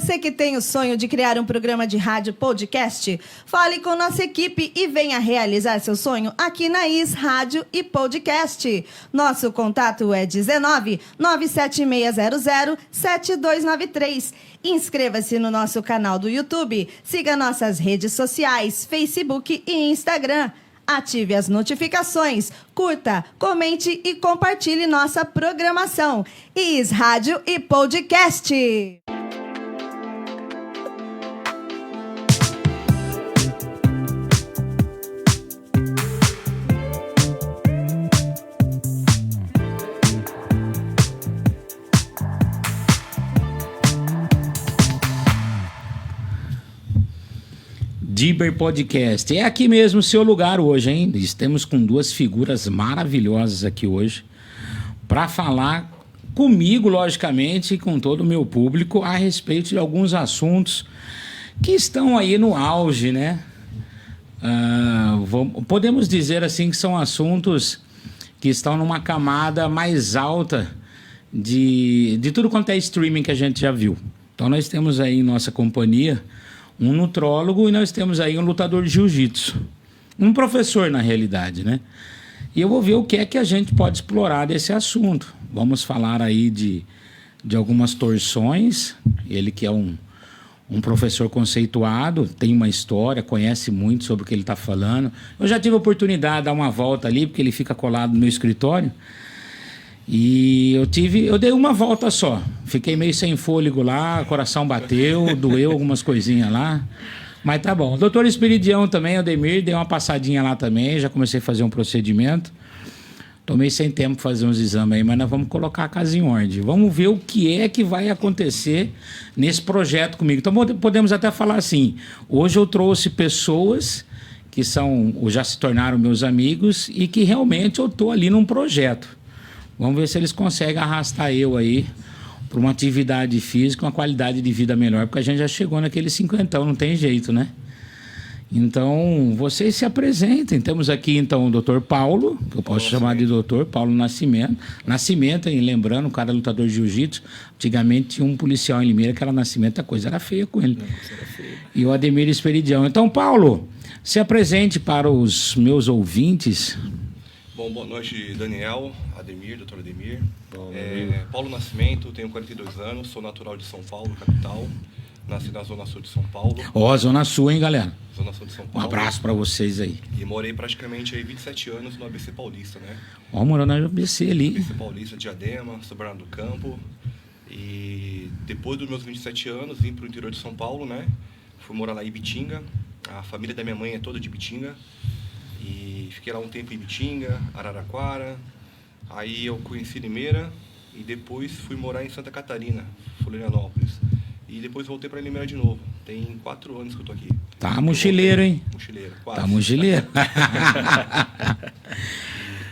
Você que tem o sonho de criar um programa de rádio podcast, fale com nossa equipe e venha realizar seu sonho aqui na IS Rádio e Podcast. Nosso contato é 19 97600 7293. Inscreva-se no nosso canal do YouTube, siga nossas redes sociais, Facebook e Instagram. Ative as notificações, curta, comente e compartilhe nossa programação. IS Rádio e Podcast. Diber Podcast. É aqui mesmo o seu lugar hoje, hein? Estamos com duas figuras maravilhosas aqui hoje para falar comigo, logicamente, e com todo o meu público a respeito de alguns assuntos que estão aí no auge, né? Podemos dizer assim que são assuntos que estão numa camada mais alta de tudo quanto é streaming que a gente já viu. Então nós temos aí em nossa companhia um nutrólogo e nós temos aí um lutador de jiu-jitsu. Um professor, na realidade, né? E eu vou ver o que é que a gente pode explorar desse assunto. Vamos falar aí de algumas torções. Ele que é um professor conceituado, tem uma história, conhece muito sobre o que ele está falando. Eu já tive a oportunidade de dar uma volta ali, porque ele fica colado no meu escritório. E eu dei uma volta só. Fiquei meio sem fôlego lá, coração bateu, doeu algumas coisinhas lá. Mas tá bom. Doutor Esperidião também, Ademir, dei uma passadinha lá também, já comecei a fazer um procedimento. Tomei sem tempo para fazer uns exames aí, mas nós vamos colocar a casa em ordem. Vamos ver o que é que vai acontecer nesse projeto comigo. Então podemos até falar assim, hoje eu trouxe pessoas que já se tornaram meus amigos e que realmente eu estou ali num projeto. Vamos ver se eles conseguem arrastar eu aí para uma atividade física, uma qualidade de vida melhor, porque a gente já chegou naquele 50, não tem jeito, né? Então, vocês se apresentem. Temos aqui, então, o Dr. Paulo, que eu posso chamar de Dr. Paulo Nascimento. Nascimento, hein? Lembrando, o cara é lutador de jiu-jitsu. Antigamente tinha um policial em Limeira que era Nascimento, a coisa era feia com ele. E o Ademir Esperidião. Então, Paulo, se apresente para os meus ouvintes. Bom, boa noite, Daniel, Ademir, doutor Ademir. Paulo Nascimento, tenho 42 anos, sou natural de São Paulo, capital. Nasci na Zona Sul de São Paulo. Zona Sul, hein, galera? Zona Sul de São Paulo. Um abraço pra vocês aí. E morei praticamente aí 27 anos no ABC Paulista, né? Morou na ABC ali. ABC Paulista, Diadema, São Bernardo do Campo. E depois dos meus 27 anos, vim pro interior de São Paulo, né? Fui morar lá em Ibitinga. A família da minha mãe é toda de Ibitinga. E fiquei lá um tempo em Ibitinga, Araraquara. Aí eu conheci Limeira e depois fui morar em Santa Catarina, Florianópolis. E depois voltei para Limeira de novo. Tem 4 anos que eu tô aqui. Tá mochileiro, hein? Mochileiro, quase. Tá mochileiro.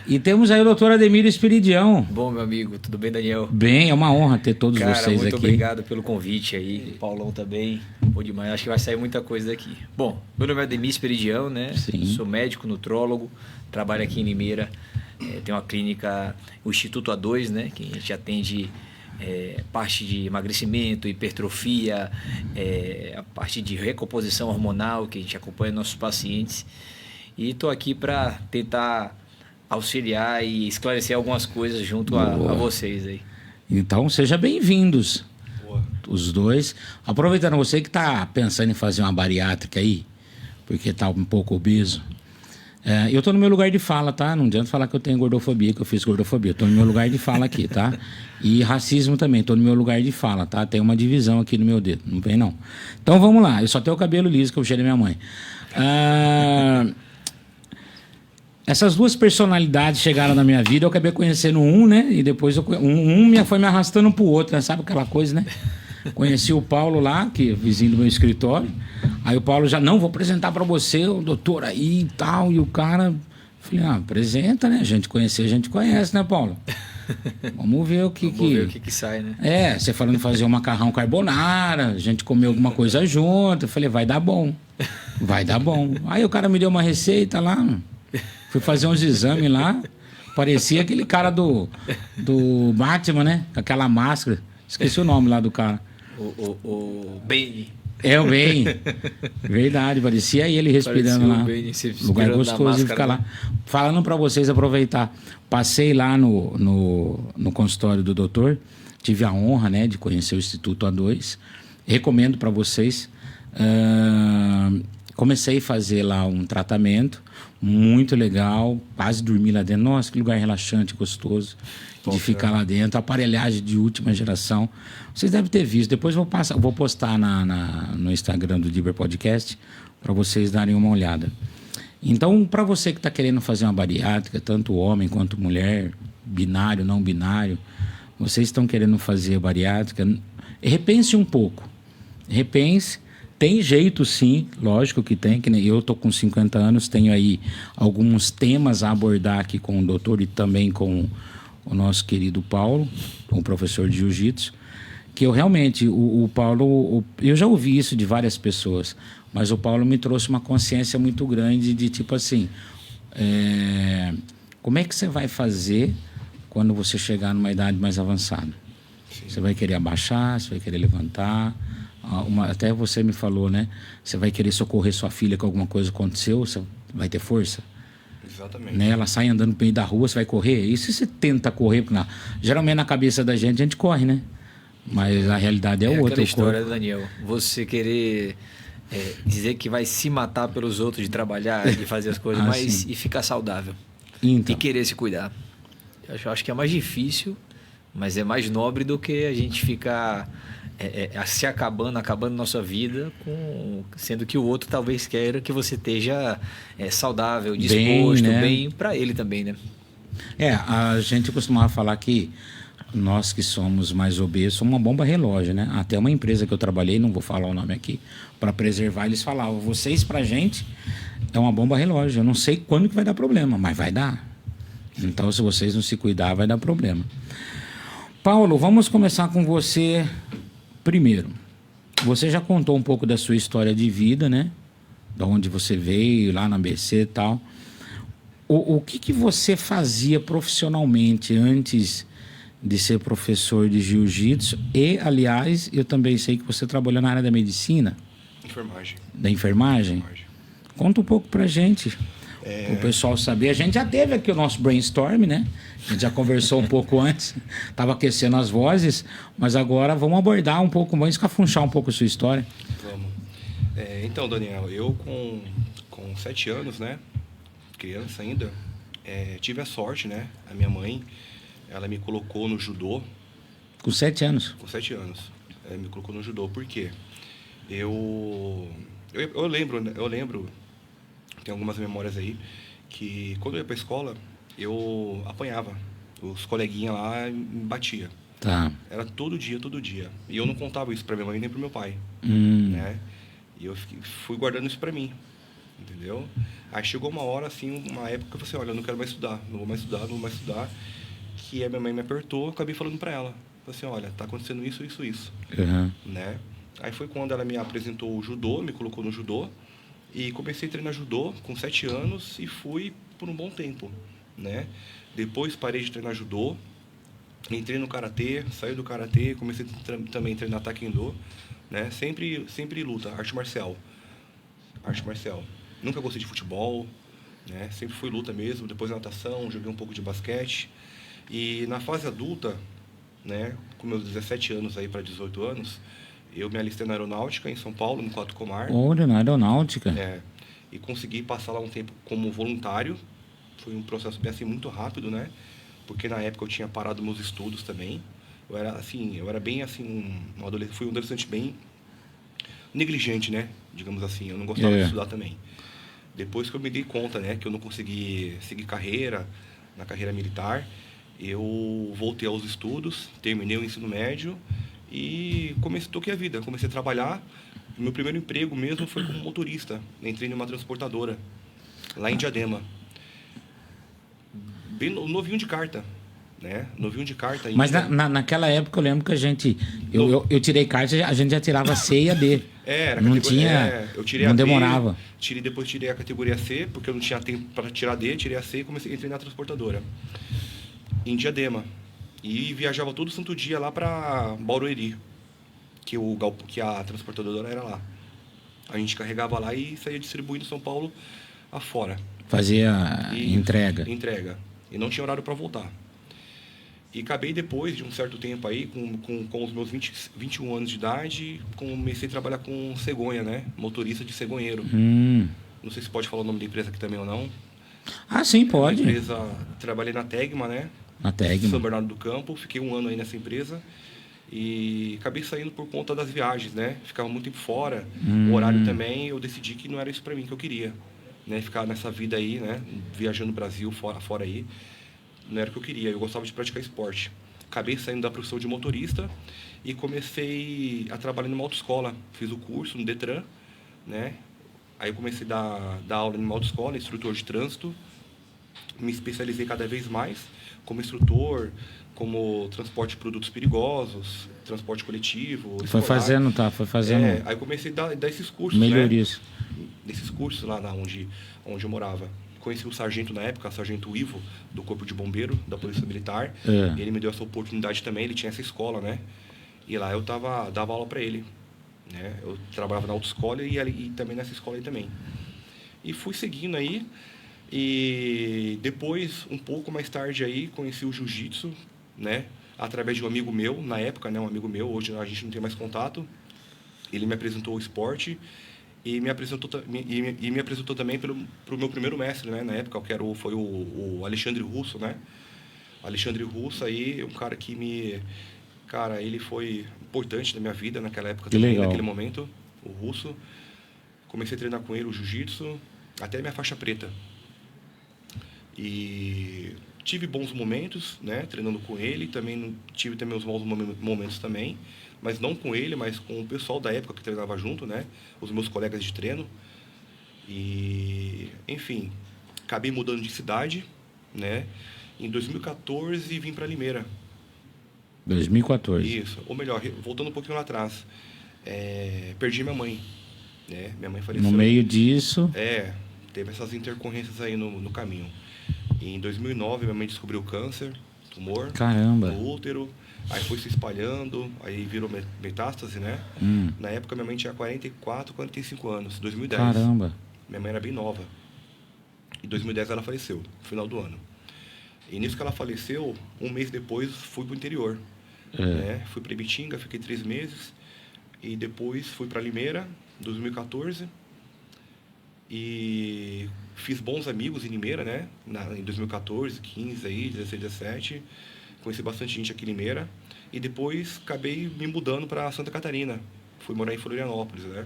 E temos aí o doutor Ademir Esperidião. Bom, meu amigo, tudo bem, Daniel? Bem, é uma honra ter todos vocês aqui. Muito obrigado pelo convite aí. Paulão também. Bom demais, acho que vai sair muita coisa daqui. Bom, meu nome é Ademir Esperidião, né? Sim. Sou médico, nutrólogo, trabalho aqui em Limeira. Tem uma clínica, o Instituto A2, né? Que a gente atende parte de emagrecimento, hipertrofia, a parte de recomposição hormonal, que a gente acompanha nossos pacientes. E estou aqui para tentar auxiliar e esclarecer algumas coisas junto a vocês aí. Então, sejam bem-vindos. os dois. Aproveitando você que está pensando em fazer uma bariátrica aí, porque está um pouco obeso. Eu estou no meu lugar de fala, tá? Não adianta falar que eu tenho gordofobia, que eu fiz gordofobia. Estou no meu lugar de fala aqui, tá? E racismo também, estou no meu lugar de fala, tá? Tem uma divisão aqui no meu dedo, não vem não. Então vamos lá, eu só tenho o cabelo liso que eu puxei da minha mãe. Essas duas personalidades chegaram na minha vida, eu acabei conhecendo um, né? E depois foi me arrastando pro outro, né? Sabe aquela coisa, né? Conheci o Paulo lá, que é vizinho do meu escritório. Aí o Paulo já, não, vou apresentar para você, o doutor aí e tal. E o cara, falei, apresenta, né? A gente conhece, né, Paulo? Vamos ver o que Vamos ver o que sai, né? Você falando de fazer um macarrão carbonara, a gente comeu alguma coisa junto. Eu falei, vai dar bom. Vai dar bom. Aí o cara me deu uma receita lá, fui fazer uns exames lá. Parecia aquele cara do Batman, né? Com aquela máscara. Esqueci o nome lá do cara. O Bane. O Bane. Verdade, parecia ele respirando lá. Bane, lugar gostoso de ficar lá. Falando para vocês aproveitar. Passei lá no consultório do doutor. Tive a honra, né, de conhecer o Instituto A2. Recomendo para vocês. Comecei a fazer lá um tratamento muito legal, quase dormi lá dentro. Nossa, que lugar relaxante, gostoso de ficar lá dentro. Aparelhagem de última geração. Vocês devem ter visto. Depois vou postar no Instagram do Diber Podcast para vocês darem uma olhada. Então, para você que está querendo fazer uma bariátrica, tanto homem quanto mulher, binário, não binário, vocês estão querendo fazer bariátrica, repense um pouco. Repense. Tem jeito sim, lógico que tem, que eu estou com 50 anos, tenho aí alguns temas a abordar aqui com o doutor e também com o nosso querido Paulo, o professor de jiu-jitsu, que eu realmente, o Paulo, eu já ouvi isso de várias pessoas, mas o Paulo me trouxe uma consciência muito grande de tipo assim, como é que você vai fazer quando você chegar numa idade mais avançada? Sim. Você vai querer abaixar, você vai querer levantar... até você me falou, né? Você vai querer socorrer sua filha que alguma coisa aconteceu, você vai ter força? Exatamente. Né? Ela sai andando no meio da rua, você vai correr? E se você tenta correr? Geralmente na cabeça da gente, a gente corre, né? Mas a realidade é outra. Aquela história, Daniel. Você querer dizer que vai se matar pelos outros de trabalhar, de fazer as coisas, mas e ficar saudável. Então. E querer se cuidar. Eu acho que é mais difícil, mas é mais nobre do que a gente ficar... se acabando nossa vida, sendo que o outro talvez queira que você esteja saudável, disposto, bem para ele também, né? A gente costumava falar que nós que somos mais obesos somos uma bomba relógio, né? Até uma empresa que eu trabalhei, não vou falar o nome aqui, para preservar, eles falavam, vocês pra gente é uma bomba relógio, eu não sei quando que vai dar problema, mas vai dar. Então, se vocês não se cuidar, vai dar problema. Paulo, vamos começar com você. Primeiro, você já contou um pouco da sua história de vida, né? De onde você veio, lá na ABC e tal. O que você fazia profissionalmente antes de ser professor de jiu-jitsu? E, aliás, eu também sei que você trabalhou na área da medicina. Enfermagem. Da enfermagem? Conta um pouco pra gente. O pessoal saber. A gente já teve aqui o nosso brainstorm, né? A gente já conversou um pouco antes, estava aquecendo as vozes, mas agora vamos abordar um pouco, vamos escafunchar um pouco a sua história. Vamos. Então, Daniel, eu com 7 anos, né? Criança ainda, tive a sorte, né? A minha mãe, ela me colocou no judô. Com 7 anos? Com 7 anos. Me colocou no judô, por quê? Eu lembro, tem algumas memórias aí, que quando eu ia pra escola, eu apanhava. Os coleguinhas lá me batiam. Tá. Era todo dia. E eu não contava isso pra minha mãe nem pro meu pai. Né? E eu fui guardando isso pra mim. Entendeu? Aí chegou uma hora, assim, uma época que eu falei assim, olha, eu não quero mais estudar. Não vou mais estudar. Que a minha mãe me apertou, eu acabei falando pra ela. Falei assim, olha, tá acontecendo isso. Uhum. Né? Aí foi quando ela me apresentou o judô, me colocou no judô. E comecei a treinar judô com 7 anos e fui por um bom tempo. Né? Depois parei de treinar judô, entrei no karatê, saí do karatê, comecei também a treinar taekwondo, né? Sempre luta, arte marcial. Nunca gostei de futebol, né? Sempre fui luta mesmo, depois natação, joguei um pouco de basquete. E na fase adulta, né? Com meus 17 anos aí para 18 anos, eu me alistei na aeronáutica em São Paulo, no Cláudio Comar. Olha, na aeronáutica. E consegui passar lá um tempo como voluntário. Foi um processo bem assim muito rápido, né? Porque na época eu tinha parado meus estudos também. Eu era bem assim, fui um adolescente bem negligente, né? Digamos assim, eu não gostava de estudar também. Depois que eu me dei conta, né, que eu não consegui seguir na carreira militar, eu voltei aos estudos, terminei o ensino médio e toquei a vida, comecei a trabalhar. Meu primeiro emprego mesmo foi como motorista. Entrei numa transportadora, lá em Diadema. Bem novinho de carta, né? Novinho de carta ainda. Mas naquela época eu lembro que eu tirei carta, a gente já tirava C e a D. Era não tinha, eu tirei não a D, demorava. Depois tirei a categoria C, porque eu não tinha tempo para tirar D, tirei a C e entrei na transportadora. Em Diadema. E viajava todo santo dia lá para Barueri, que a transportadora era lá. A gente carregava lá e saía distribuindo São Paulo afora. Fazia entrega. E não tinha horário para voltar. E acabei depois de um certo tempo aí, com os meus 21 anos de idade, comecei a trabalhar com cegonha, né? Motorista de cegonheiro. Não sei se pode falar o nome da empresa aqui também ou não. Ah, sim, pode. Trabalhei na Tegma, né? Na Tegma. São Bernardo do Campo. Fiquei 1 ano aí nessa empresa. E acabei saindo por conta das viagens, né? Ficava muito tempo fora. O horário também, eu decidi que não era isso para mim que eu queria. Né? Ficar nessa vida aí, né? Viajando no Brasil, fora aí. Não era o que eu queria, eu gostava de praticar esporte. Acabei saindo da profissão de motorista e comecei a trabalhar numa autoescola. Fiz o curso no Detran, né? Aí eu comecei a dar aula numa autoescola, instrutor de trânsito. Me especializei cada vez mais como instrutor, como transporte de produtos perigosos, transporte coletivo. Foi fazendo. Aí eu comecei a dar esses cursos, melhorias. né? Desses cursos lá onde eu morava. Conheci o sargento na época, o sargento Ivo, do Corpo de Bombeiro, da Polícia Militar. Ele me deu essa oportunidade também, ele tinha essa escola, né? E lá eu dava aula para ele. Né? Eu trabalhava na autoescola e também nessa escola aí também. E fui seguindo aí. E depois, um pouco mais tarde aí, conheci o jiu-jitsu, né? Através de um amigo meu, na época, né? Um amigo meu, hoje a gente não tem mais contato. Ele me apresentou o esporte. E me apresentou também pro meu primeiro mestre, né? Na época, foi o Alexandre Russo, né? Alexandre Russo aí, um cara que Cara, ele foi importante na minha vida naquela época também, naquele momento, o Russo. Comecei a treinar com ele o jiu-jitsu, até minha faixa preta. E tive bons momentos, né? Treinando com ele, tive também os maus momentos também. Mas não com ele, mas com o pessoal da época que treinava junto, né? Os meus colegas de treino. E, enfim, acabei mudando de cidade, né? Em 2014 vim para Limeira. 2014. Isso. Ou melhor, voltando um pouquinho lá atrás. Perdi minha mãe, né? Minha mãe faleceu. No meio disso... Teve essas intercorrências aí no caminho. E em 2009 minha mãe descobriu câncer, tumor. Caramba. No útero. Aí foi se espalhando, aí virou metástase, né? Na época minha mãe tinha 44, 45 anos, 2010. Caramba. Minha mãe era bem nova. Em 2010 ela faleceu, no final do ano. E nisso que ela faleceu, um mês depois fui pro interior. Né? Fui para Ibitinga, fiquei 3 meses. E depois fui para Limeira, 2014. E fiz bons amigos em Limeira, né? Em 2014, 15, aí, 16, 17. Conheci bastante gente aqui em Limeira. E depois acabei me mudando para Santa Catarina. Fui morar em Florianópolis, né?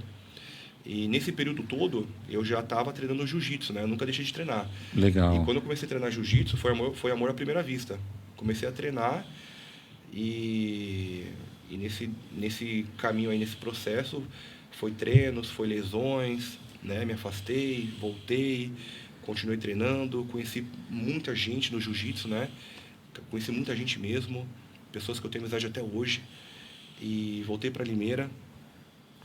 E nesse período todo, eu já estava treinando jiu-jitsu, né? Eu nunca deixei de treinar. Legal. E quando eu comecei a treinar jiu-jitsu, foi amor à primeira vista. Comecei a treinar e nesse caminho aí, nesse processo, foi treinos, foi lesões, né? Me afastei, voltei, continuei treinando, conheci muita gente no jiu-jitsu, né? Conheci muita gente mesmo, pessoas que eu tenho amizade até hoje. E voltei para Limeira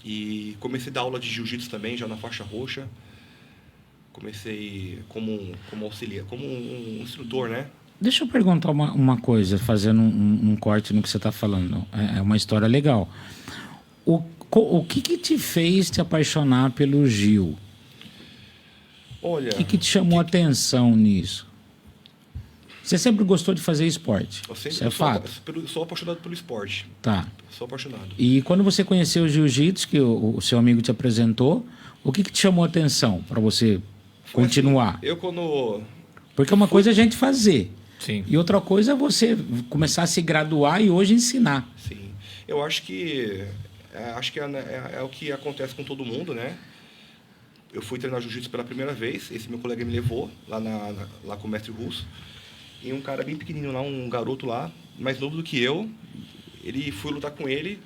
e comecei a dar aula de jiu-jitsu também, já na faixa roxa. Comecei como auxiliar, como um instrutor, né? Deixa eu perguntar uma coisa, fazendo um corte no que você está falando. É uma história legal. O que te fez te apaixonar pelo Gil? Olha... O que te chamou a atenção nisso? Você sempre gostou de fazer esporte? Isso é fato. Sou apaixonado pelo esporte. Tá. Sou apaixonado. E quando você conheceu o jiu-jitsu, que o seu amigo te apresentou, o que te chamou a atenção para você continuar? Assim, eu quando... Porque uma coisa é a gente fazer. Sim. E outra coisa é você começar a se graduar e hoje ensinar. Sim. Eu acho que é o que acontece com todo mundo, né? Eu fui treinar jiu-jitsu pela primeira vez, esse meu colega me levou lá com o mestre russo. E um cara bem pequenininho lá, um garoto lá, mais novo do que eu, ele fui lutar com ele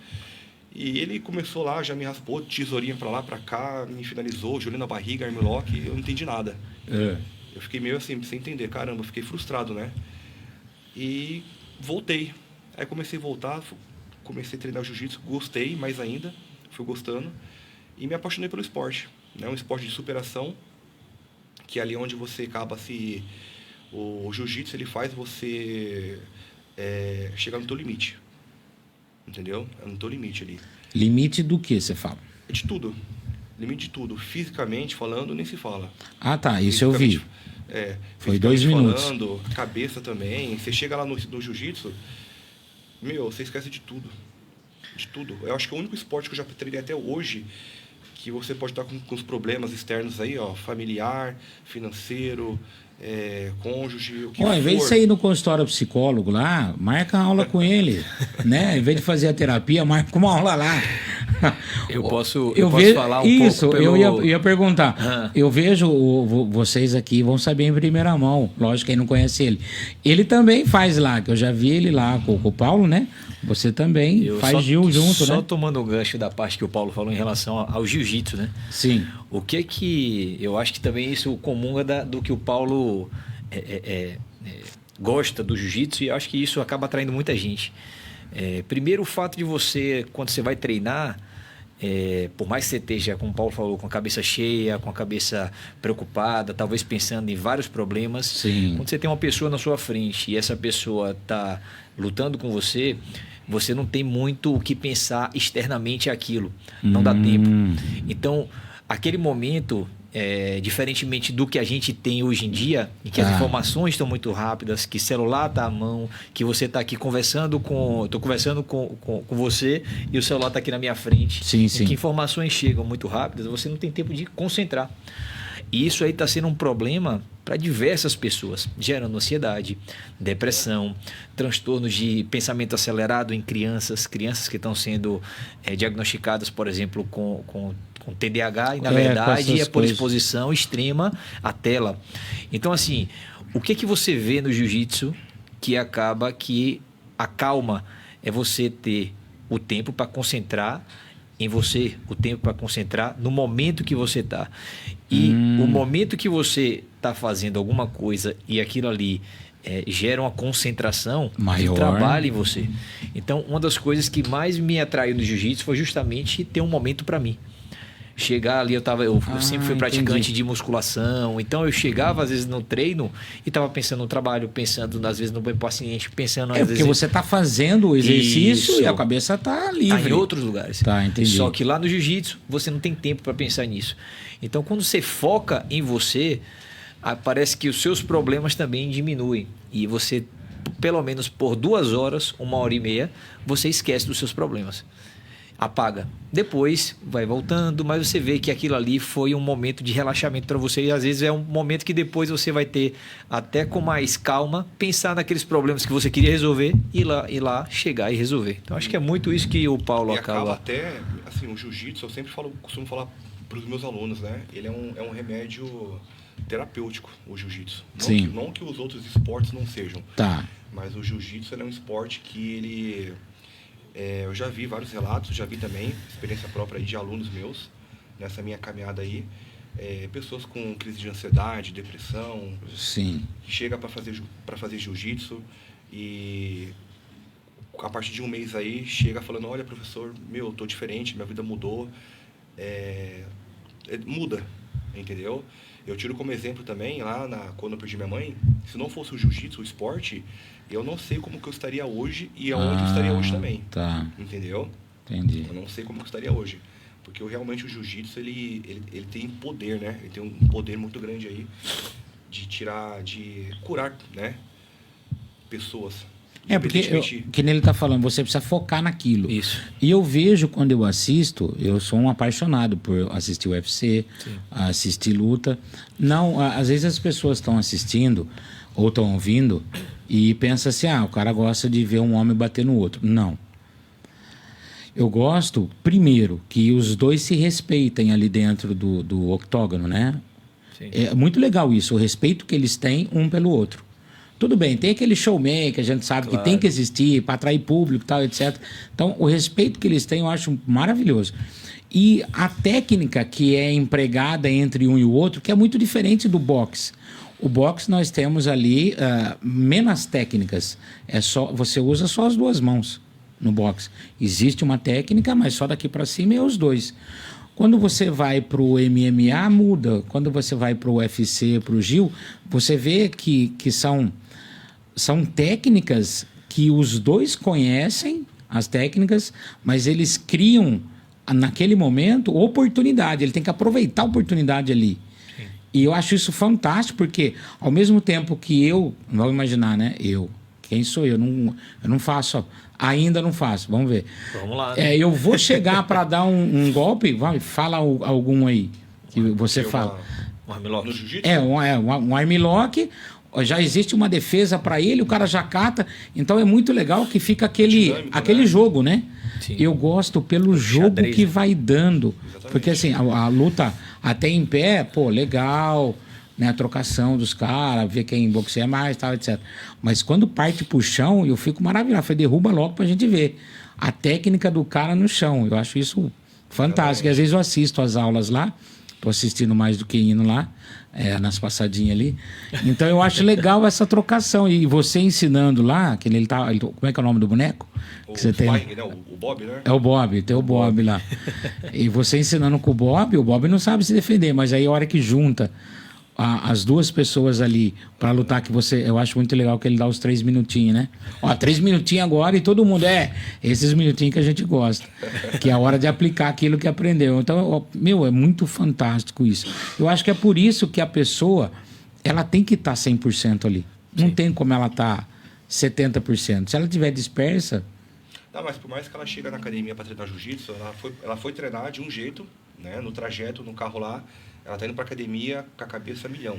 e ele começou lá, já me raspou, tesourinha pra lá, pra cá, me finalizou, joelho na barriga, armlock, eu não entendi nada. Eu fiquei meio assim, sem entender, caramba, eu fiquei frustrado, né? E voltei. Aí comecei a voltar, comecei a treinar jiu-jitsu, gostei mais ainda, fui gostando e me apaixonei pelo esporte. É um esporte de superação, que é ali onde você acaba se... O jiu-jitsu, ele faz você chegar no teu limite. Entendeu? É no teu limite ali. Limite do que você fala? De tudo. Limite de tudo. Fisicamente falando, nem se fala. Ah, tá. Isso eu vi. Foi 2 minutos. Falando, cabeça também. Você chega lá no jiu-jitsu, você esquece de tudo. De tudo. Eu acho que é o único esporte que eu já treinei até hoje que você pode estar com os problemas externos aí, ó, familiar, financeiro, cônjuge, o que for. Em vez de você ir no consultório psicólogo lá, marca a aula com ele, né? Em vez de fazer a terapia, marca uma aula lá. Eu posso vejo, falar isso, pouco pelo... eu ia perguntar. Eu vejo vocês aqui, vão saber em primeira mão. Lógico, quem não conhece ele. Ele também faz lá, que eu já vi ele lá com o Paulo, né? Você também faz Gil junto, né? Só tomando o gancho da parte que o Paulo falou em relação ao jiu-jitsu, né? Sim. O que eu acho que também isso comunga do que o Paulo gosta do jiu-jitsu, e eu acho que isso acaba atraindo muita gente. Primeiro, o fato de você, quando você vai treinar, por mais que você esteja, como o Paulo falou, com a cabeça cheia, com a cabeça preocupada, talvez pensando em vários problemas, sim, quando você tem uma pessoa na sua frente e essa pessoa está lutando com você, você não tem muito o que pensar externamente aquilo, não dá tempo. Então, aquele momento, diferentemente do que a gente tem hoje em dia, em que as informações estão muito rápidas, que celular está à mão, que você está aqui conversando estou conversando com você e o celular está aqui na minha frente, sim, sim, que informações chegam muito rápidas, você não tem tempo de concentrar. E isso aí está sendo um problema para diversas pessoas, gerando ansiedade, depressão, transtornos de pensamento acelerado em crianças que estão sendo diagnosticadas, por exemplo, com TDAH, e na verdade é por exposição extrema à tela. Então, assim, o que você vê no jiu-jitsu que acaba que a calma é você ter o tempo para concentrar em você, o tempo para concentrar no momento que você está. E o momento que você está fazendo alguma coisa e aquilo ali gera uma concentração maior, trabalho em você. Então, uma das coisas que mais me atraiu no jiu-jitsu foi justamente ter um momento para mim. Chegar ali, eu sempre fui praticante de musculação, então eu chegava às vezes no treino e estava pensando no trabalho, pensando às vezes no meu paciente, pensando às vezes... porque você está fazendo o exercício e a cabeça está livre. Está em outros lugares. Tá, entendi. Só que lá no jiu-jitsu você não tem tempo para pensar nisso. Então quando você foca em você, parece que os seus problemas também diminuem e você, pelo menos por 2 horas, 1h30, você esquece dos seus problemas. Apaga. Depois vai voltando, mas você vê que aquilo ali foi um momento de relaxamento para você e às vezes é um momento que depois você vai ter até com mais calma pensar naqueles problemas que você queria resolver e lá chegar e resolver. Então acho que é muito isso que o Paulo acaba até assim, o jiu-jitsu, eu sempre costumo falar para os meus alunos, né? Ele é um remédio terapêutico, o jiu-jitsu. Não que os outros esportes não sejam. Tá. Mas o jiu-jitsu é um esporte que ele... eu já vi vários relatos, já vi também experiência própria aí de alunos meus nessa minha caminhada aí, pessoas com crise de ansiedade, depressão, sim, chega para fazer jiu-jitsu e a partir de um mês aí chega falando, olha professor, eu tô diferente, minha vida mudou, muda, entendeu? Eu tiro como exemplo também, quando eu perdi minha mãe, se não fosse o jiu-jitsu, o esporte, eu não sei como que eu estaria hoje e aonde eu estaria hoje também. Tá. Entendeu? Entendi. Eu não sei como que eu estaria hoje. Porque realmente o jiu-jitsu, ele tem poder, né? Ele tem um poder muito grande aí de curar, né? pessoas. Porque, Independentemente- que nem ele tá falando, você precisa focar naquilo. Isso. E eu vejo quando eu assisto, eu sou um apaixonado por assistir UFC, assistir luta. Não, às vezes as pessoas estão assistindo ou estão ouvindo e pensam assim, o cara gosta de ver um homem bater no outro. Não. Eu gosto, primeiro, que os dois se respeitem ali dentro do octógono, né? Sim. É muito legal isso, o respeito que eles têm um pelo outro. Tudo bem, tem aquele showman que a gente sabe que tem que existir para atrair público e tal, etc. Então, o respeito que eles têm eu acho maravilhoso. E a técnica que é empregada entre um e o outro, que é muito diferente do boxe. O boxe nós temos ali menos técnicas. Você usa só as duas mãos no boxe. Existe uma técnica, mas só daqui para cima é os dois. Quando você vai para o MMA, muda. Quando você vai para o UFC, para o Gil, você vê que são técnicas que os dois conhecem, as técnicas, mas eles criam, naquele momento, oportunidade. Ele tem que aproveitar a oportunidade ali. Sim. E eu acho isso fantástico, porque ao mesmo tempo que vamos imaginar, né? Quem sou eu? Eu não faço, ainda não faço, vamos ver. Vamos lá. Né? Eu vou chegar para dar um golpe, fala algum aí que você fala. Um armlock. No jiu-jitsu? Um armlock. Já existe uma defesa para ele, o cara já cata. Então é muito legal que fica aquele jogo, né? Sim. Eu gosto pelo jogo xadrez, que né? vai dando. Exatamente. Porque assim, a luta até em pé, legal, né? A trocação dos caras, ver quem boxeia mais, tal, etc. Mas quando parte pro chão, eu fico maravilhado. Foi derruba logo pra gente ver a técnica do cara no chão. Eu acho isso fantástico. Às vezes eu assisto as aulas lá, tô assistindo mais do que indo lá. Nas passadinhas ali. Então eu acho legal essa trocação. E você ensinando lá, que ele tá. Como é que é o nome do boneco? O Que você tem? Flying, né? O Bob, né? É o Bob, tem o Bob lá. E você ensinando com o Bob não sabe se defender, mas aí a hora que junta as duas pessoas ali para lutar, eu acho muito legal que ele dá os 3 minutinhos, né? 3 minutinhos agora e todo mundo esses minutinhos que a gente gosta, que é a hora de aplicar aquilo que aprendeu. Então, é muito fantástico isso. Eu acho que é por isso que a pessoa, ela tem que estar 100% ali. Não tem como ela estar 70%. Se ela estiver dispersa... Não, mas por mais que ela chegue na academia para treinar jiu-jitsu, ela foi treinar de um jeito, né? No trajeto, no carro lá, ela tá indo pra academia com a cabeça a milhão.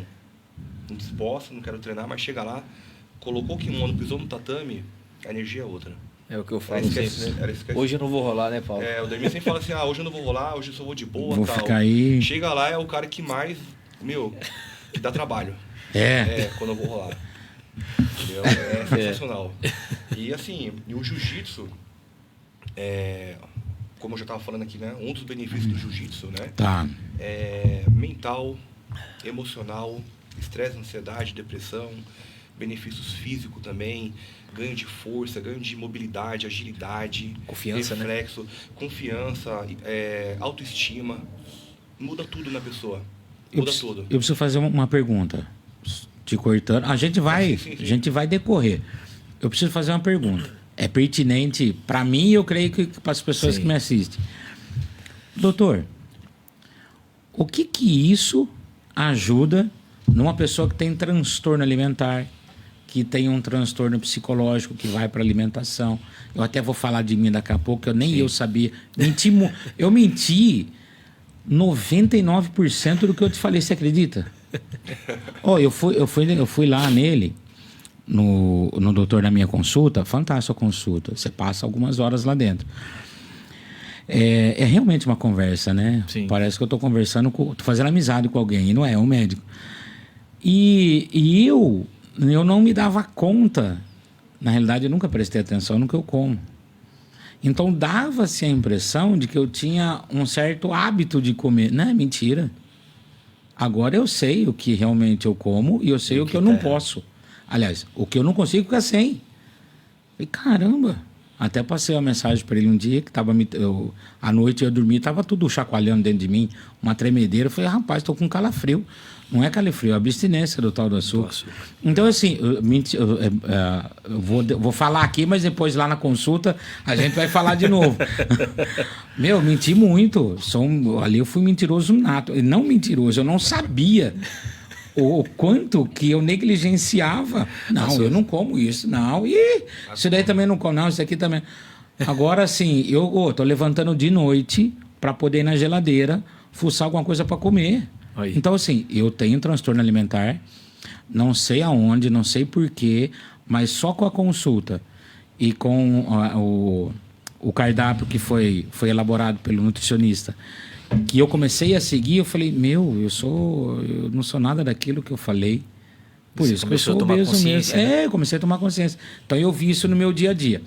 Não disposta, não quero treinar, mas chega lá, colocou o kimono, pisou no tatame, a energia é outra. É o que eu falo Ela sempre, né? ela esquece. Hoje eu não vou rolar, né, Paulo? O Dermi sempre fala assim, hoje eu não vou rolar, hoje eu só vou de boa, Vou tal. ficar aí. Chega lá, é o cara que mais, que dá trabalho. Quando eu vou rolar. Entendeu? É sensacional. E assim, o jiu-jitsu, como eu já estava falando aqui, né? Um dos benefícios do jiu-jitsu, né? Tá. Mental, emocional, estresse, ansiedade, depressão, benefícios físicos também, ganho de força, ganho de mobilidade, agilidade, Confiança, reflexo, confiança, autoestima. Muda tudo na pessoa. Muda tudo. Eu preciso fazer uma pergunta. Te cortando. A gente vai, Sim. A gente vai decorrer. Eu preciso fazer uma pergunta. É pertinente para mim e eu creio que para as pessoas que me assistem. Doutor, o que isso ajuda numa pessoa que tem transtorno alimentar, que tem um transtorno psicológico, que vai para alimentação? Eu até vou falar de mim daqui a pouco, eu sabia. Eu menti 99% do que eu te falei, você acredita? Eu fui lá nele, no doutor na minha consulta, fantástica a consulta, você passa algumas horas lá dentro. É realmente uma conversa, né? Sim. Parece que eu estou conversando, tô fazendo amizade com alguém, e não é um médico. E eu não me dava conta, na realidade eu nunca prestei atenção no que eu como. Então dava-se a impressão de que eu tinha um certo hábito de comer. Não é mentira. Agora eu sei o que realmente eu como e eu sei o que eu não posso. Aliás, o que eu não consigo ficar sem. E caramba! Até passei uma mensagem para ele um dia que à noite eu dormi, estava tudo chacoalhando dentro de mim, uma tremedeira. Eu falei, rapaz, estou com calafrio. Não é calafrio, é abstinência do tal do açúcar. Então, assim, eu vou falar aqui, mas depois lá na consulta a gente vai falar de novo. Menti muito. Ali eu fui mentiroso nato. Não mentiroso, eu não sabia o quanto que eu negligenciava. Não, eu não como isso, não. E isso daí também não como, não, isso aqui também. Agora, assim, eu tô levantando de noite para poder ir na geladeira fuçar alguma coisa para comer. Aí. Então, assim, eu tenho transtorno alimentar, não sei aonde, não sei porquê, mas só com a consulta e com o cardápio que foi elaborado pelo nutricionista, que eu comecei a seguir, eu falei, eu não sou nada daquilo que eu falei. Por Você isso que eu começou sou a tomar obeso consciência, mesmo. né? Eu comecei a tomar consciência. Então eu vi isso no meu dia a dia.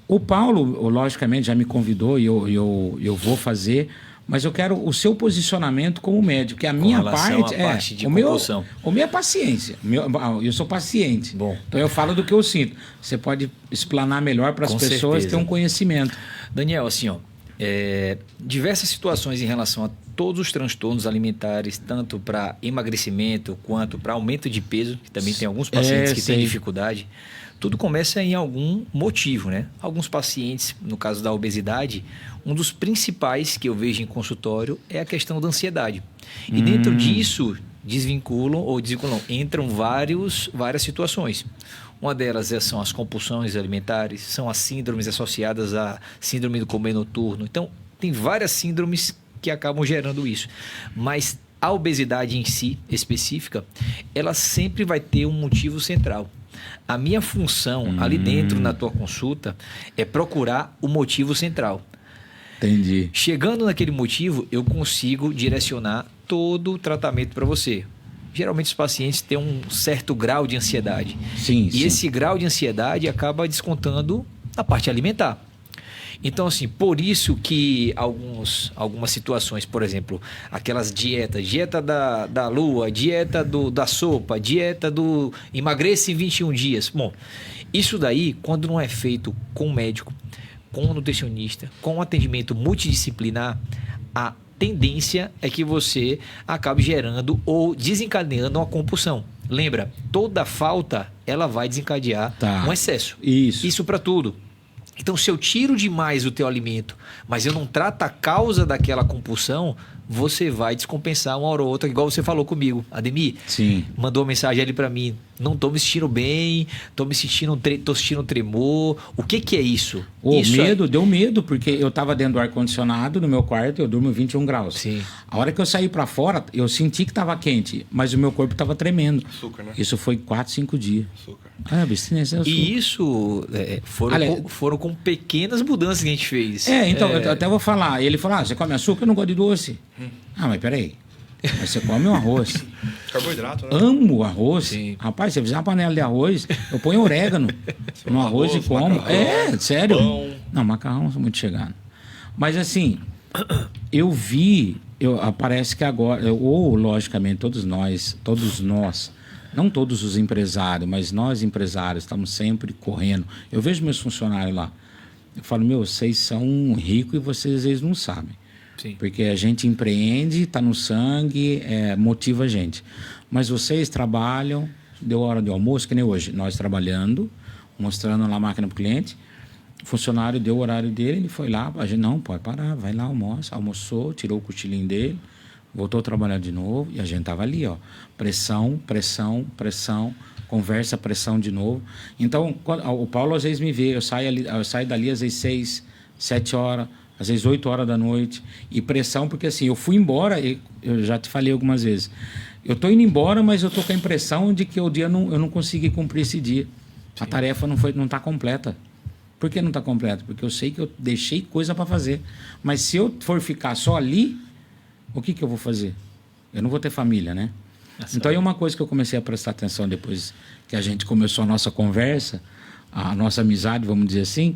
O Paulo, logicamente, já me convidou e eu vou fazer, mas eu quero o seu posicionamento como médico, que a minha relação parte à parte de o meu compulsão. é paciência. Eu sou paciente. Bom. Então eu falo do que eu sinto. Você pode explanar melhor para as Com pessoas certeza. ter um conhecimento. Daniel, assim, ó, diversas situações em relação a todos os transtornos alimentares, tanto para emagrecimento quanto para aumento de peso, que também tem alguns pacientes que têm sei. dificuldade. Tudo começa em algum motivo, né? Alguns pacientes, no caso da obesidade, um dos principais que eu vejo em consultório é a questão da ansiedade. E dentro disso, entram várias situações. Uma delas são as compulsões alimentares, são as síndromes associadas à síndrome do comer noturno. Então, tem várias síndromes que acabam gerando isso. Mas a obesidade em si, específica, ela sempre vai ter um motivo central. A minha função ali dentro na tua consulta é procurar o motivo central. Entendi. Chegando naquele motivo, eu consigo direcionar todo o tratamento para você. Geralmente os pacientes têm um certo grau de ansiedade. Sim, E esse grau de ansiedade acaba descontando na parte alimentar. Então, assim, por isso que algumas situações, por exemplo, aquelas dieta da lua, dieta da sopa, dieta do emagreça em 21 dias. Bom, isso daí, quando não é feito com o médico, com o nutricionista, com um atendimento multidisciplinar, a tendência é que você acabe gerando ou desencadeando uma compulsão. Lembra, toda falta, ela vai desencadear um excesso. Isso para tudo. Então, se eu tiro demais o teu alimento, mas eu não trato a causa daquela compulsão, você vai descompensar uma hora ou outra, igual você falou comigo. Ademir, Sim. mandou uma mensagem ali para mim. Não tô me sentindo bem, tô sentindo tremor. O que é isso? Deu medo, porque eu tava dentro do ar-condicionado no meu quarto, eu durmo 21 graus. Sim. A hora que eu saí para fora, eu senti que tava quente, mas o meu corpo tava tremendo. Açúcar, né? Isso foi 4, 5 dias. Açúcar. Abstinência é açúcar. E isso foram com pequenas mudanças que a gente fez. Então, eu até vou falar. Ele falou, você come açúcar? Eu não gosto de doce. Mas peraí. Mas você come um arroz. Carboidrato, né? Amo arroz. Sim. Rapaz, se eu fizer uma panela de arroz, eu ponho orégano no arroz e como. Macarrão, Sério. pão. Não, macarrão eu sou muito chegado. Mas assim, parece que agora, logicamente, todos nós, não todos os empresários, mas nós empresários estamos sempre correndo. Eu vejo meus funcionários lá. Eu falo, vocês são ricos e vocês às vezes não sabem. Sim. Porque a gente empreende, está no sangue, motiva a gente. Mas vocês trabalham, deu hora de almoço, que nem hoje. Nós trabalhando, mostrando lá a máquina para o cliente. O funcionário deu o horário dele, ele foi lá. A gente, não, pode parar, vai lá, almoçou, tirou o cochilinho dele, voltou a trabalhar de novo. E a gente estava ali, pressão, conversa, pressão de novo. Então, o Paulo às vezes me vê, eu saio dali às vezes 6, 7 horas, às vezes 8 horas da noite, e pressão, porque assim, eu fui embora, eu já te falei algumas vezes, eu tô indo embora, mas eu tô com a impressão de que eu não consegui cumprir esse dia. Sim. A tarefa não tá completa. Por que não tá completa? Porque eu sei que eu deixei coisa para fazer. Mas se eu for ficar só ali, o que eu vou fazer? Eu não vou ter família, né? Então, é uma coisa que eu comecei a prestar atenção depois que a gente começou a nossa conversa, a nossa amizade, vamos dizer assim,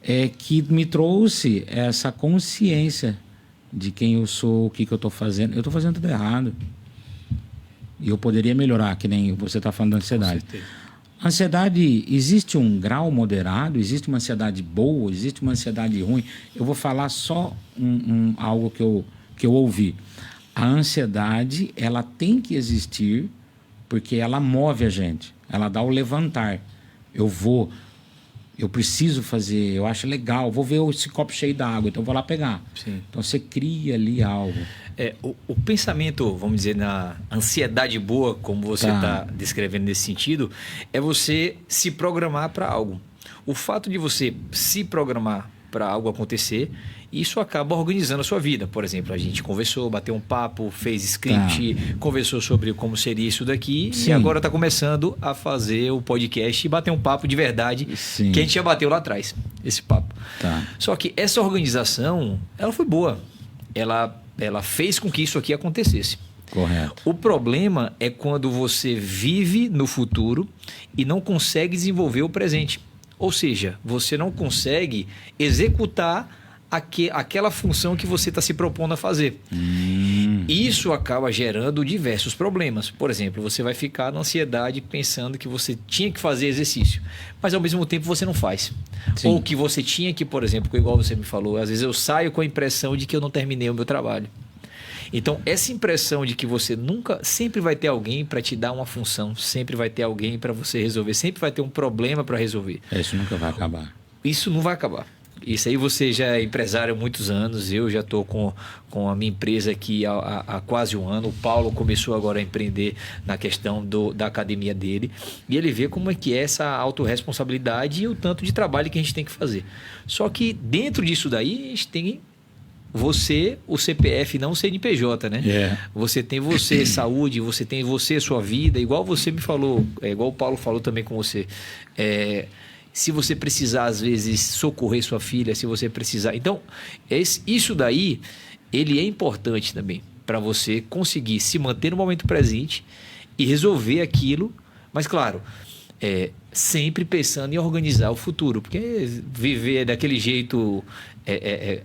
é que me trouxe essa consciência de quem eu sou, o que eu estou fazendo. Eu estou fazendo tudo errado. E eu poderia melhorar, que nem você está falando da ansiedade. Ansiedade, existe um grau moderado, existe uma ansiedade boa, existe uma ansiedade ruim. Eu vou falar só algo que eu ouvi. A ansiedade, ela tem que existir porque ela move a gente. Ela dá o levantar. Eu vou eu preciso fazer, eu acho legal, vou ver esse copo cheio d'água, então eu vou lá pegar. Sim. Então você cria ali algo. O pensamento, vamos dizer, na ansiedade boa, como você está descrevendo nesse sentido, é você se programar para algo. O fato de você se programar para algo acontecer, isso acaba organizando a sua vida. Por exemplo, a gente conversou, bateu um papo, fez script, conversou sobre como seria isso daqui. Sim. E agora está começando a fazer o podcast e bater um papo de verdade. Sim. Que a gente já bateu lá atrás, esse papo. Só que essa organização, ela foi boa. Ela fez com que isso aqui acontecesse. Correto. O problema é quando você vive no futuro e não consegue desenvolver o presente. Ou seja, você não consegue executar aquela função que você está se propondo a fazer. Isso acaba gerando diversos problemas. Por exemplo, você vai ficar na ansiedade pensando que você tinha que fazer exercício, mas ao mesmo tempo você não faz. Sim. Ou que você tinha que, por exemplo, igual você me falou, às vezes eu saio com a impressão de que eu não terminei o meu trabalho. Então, essa impressão de que você sempre vai ter alguém para te dar uma função, sempre vai ter alguém para você resolver, sempre vai ter um problema para resolver. Isso nunca vai acabar. Isso não vai acabar. Isso aí você já é empresário há muitos anos, eu já estou com a minha empresa aqui há quase um ano. O Paulo começou agora a empreender na questão da academia dele e ele vê como é que é essa autorresponsabilidade e o tanto de trabalho que a gente tem que fazer. Só que dentro disso daí a gente tem você, o CPF, não o CNPJ, né? Você tem você, saúde, você tem você, sua vida, igual você me falou, igual o Paulo falou também com você. Se você precisar, às vezes, socorrer sua filha, se você precisar... Então, isso daí, ele é importante também para você conseguir se manter no momento presente e resolver aquilo, mas, claro, sempre pensando em organizar o futuro, porque viver daquele jeito,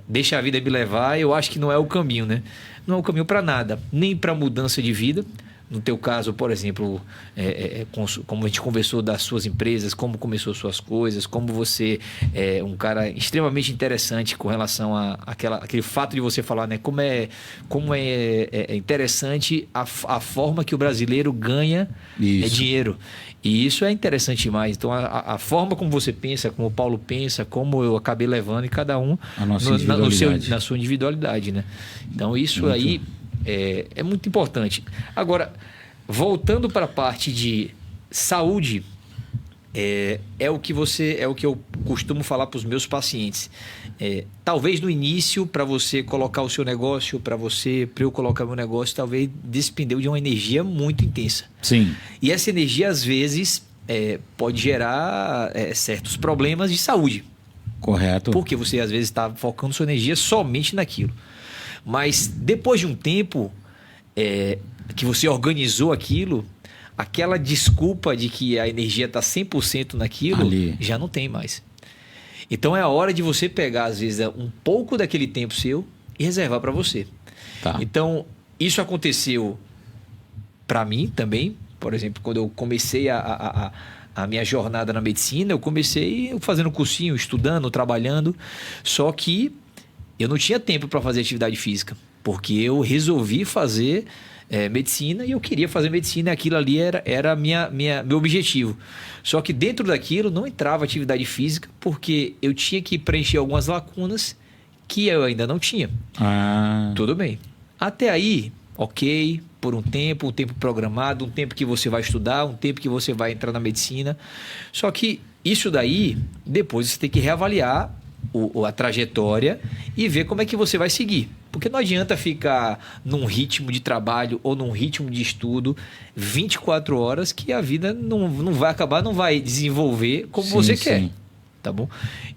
deixa a vida me levar, eu acho que não é o caminho, né? Não é o caminho para nada, nem para mudança de vida. No teu caso, por exemplo, como a gente conversou das suas empresas, como começou suas coisas, como você é um cara extremamente interessante com relação aquele fato de você falar, né? Como é interessante a forma que o brasileiro ganha dinheiro. E isso é interessante demais. Então, a forma como você pensa, como o Paulo pensa, como eu acabei levando em cada um na sua individualidade, né? Então, isso muito. Aí... É muito importante. Agora, voltando para a parte de saúde, é o que eu costumo falar para os meus pacientes. Talvez no início, para você colocar o seu negócio, para eu colocar meu negócio, talvez despendeu de uma energia muito intensa. Sim. E essa energia, às vezes, pode gerar certos problemas de saúde. Correto. Porque você, às vezes, está focando sua energia somente naquilo. Mas depois de um tempo que você organizou aquilo, aquela desculpa de que a energia está 100% naquilo, já não tem mais. Então é a hora de você pegar, às vezes, um pouco daquele tempo seu e reservar para você. Então, isso aconteceu para mim também. Por exemplo, quando eu comecei a minha jornada na medicina, eu comecei fazendo cursinho, estudando, trabalhando, só que eu não tinha tempo para fazer atividade física, porque eu resolvi fazer medicina e eu queria fazer medicina e aquilo ali era meu objetivo. Só que dentro daquilo não entrava atividade física, porque eu tinha que preencher algumas lacunas que eu ainda não tinha. Tudo bem. Até aí, ok, por um tempo programado, um tempo que você vai estudar, um tempo que você vai entrar na medicina. Só que isso daí, depois você tem que reavaliar a trajetória e ver como é que você vai seguir. Porque não adianta ficar num ritmo de trabalho ou num ritmo de estudo 24 horas que a vida não vai acabar, não vai desenvolver como você quer. Tá bom?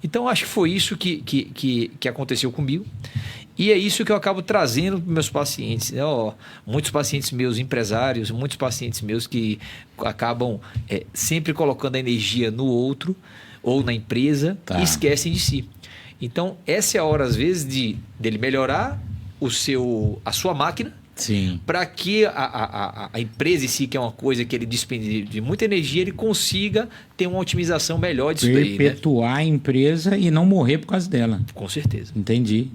Então, acho que foi isso que aconteceu comigo. E é isso que eu acabo trazendo para meus pacientes. Muitos pacientes meus, empresários, muitos pacientes meus que acabam sempre colocando a energia no outro ou na empresa e esquecem de si. Então, essa é a hora, às vezes, dele melhorar a sua máquina, para que a empresa em si, que é uma coisa que ele despende de muita energia, ele consiga ter uma otimização melhor disso daí. Perpetuar a empresa e não morrer por causa dela. Com certeza. Entendi.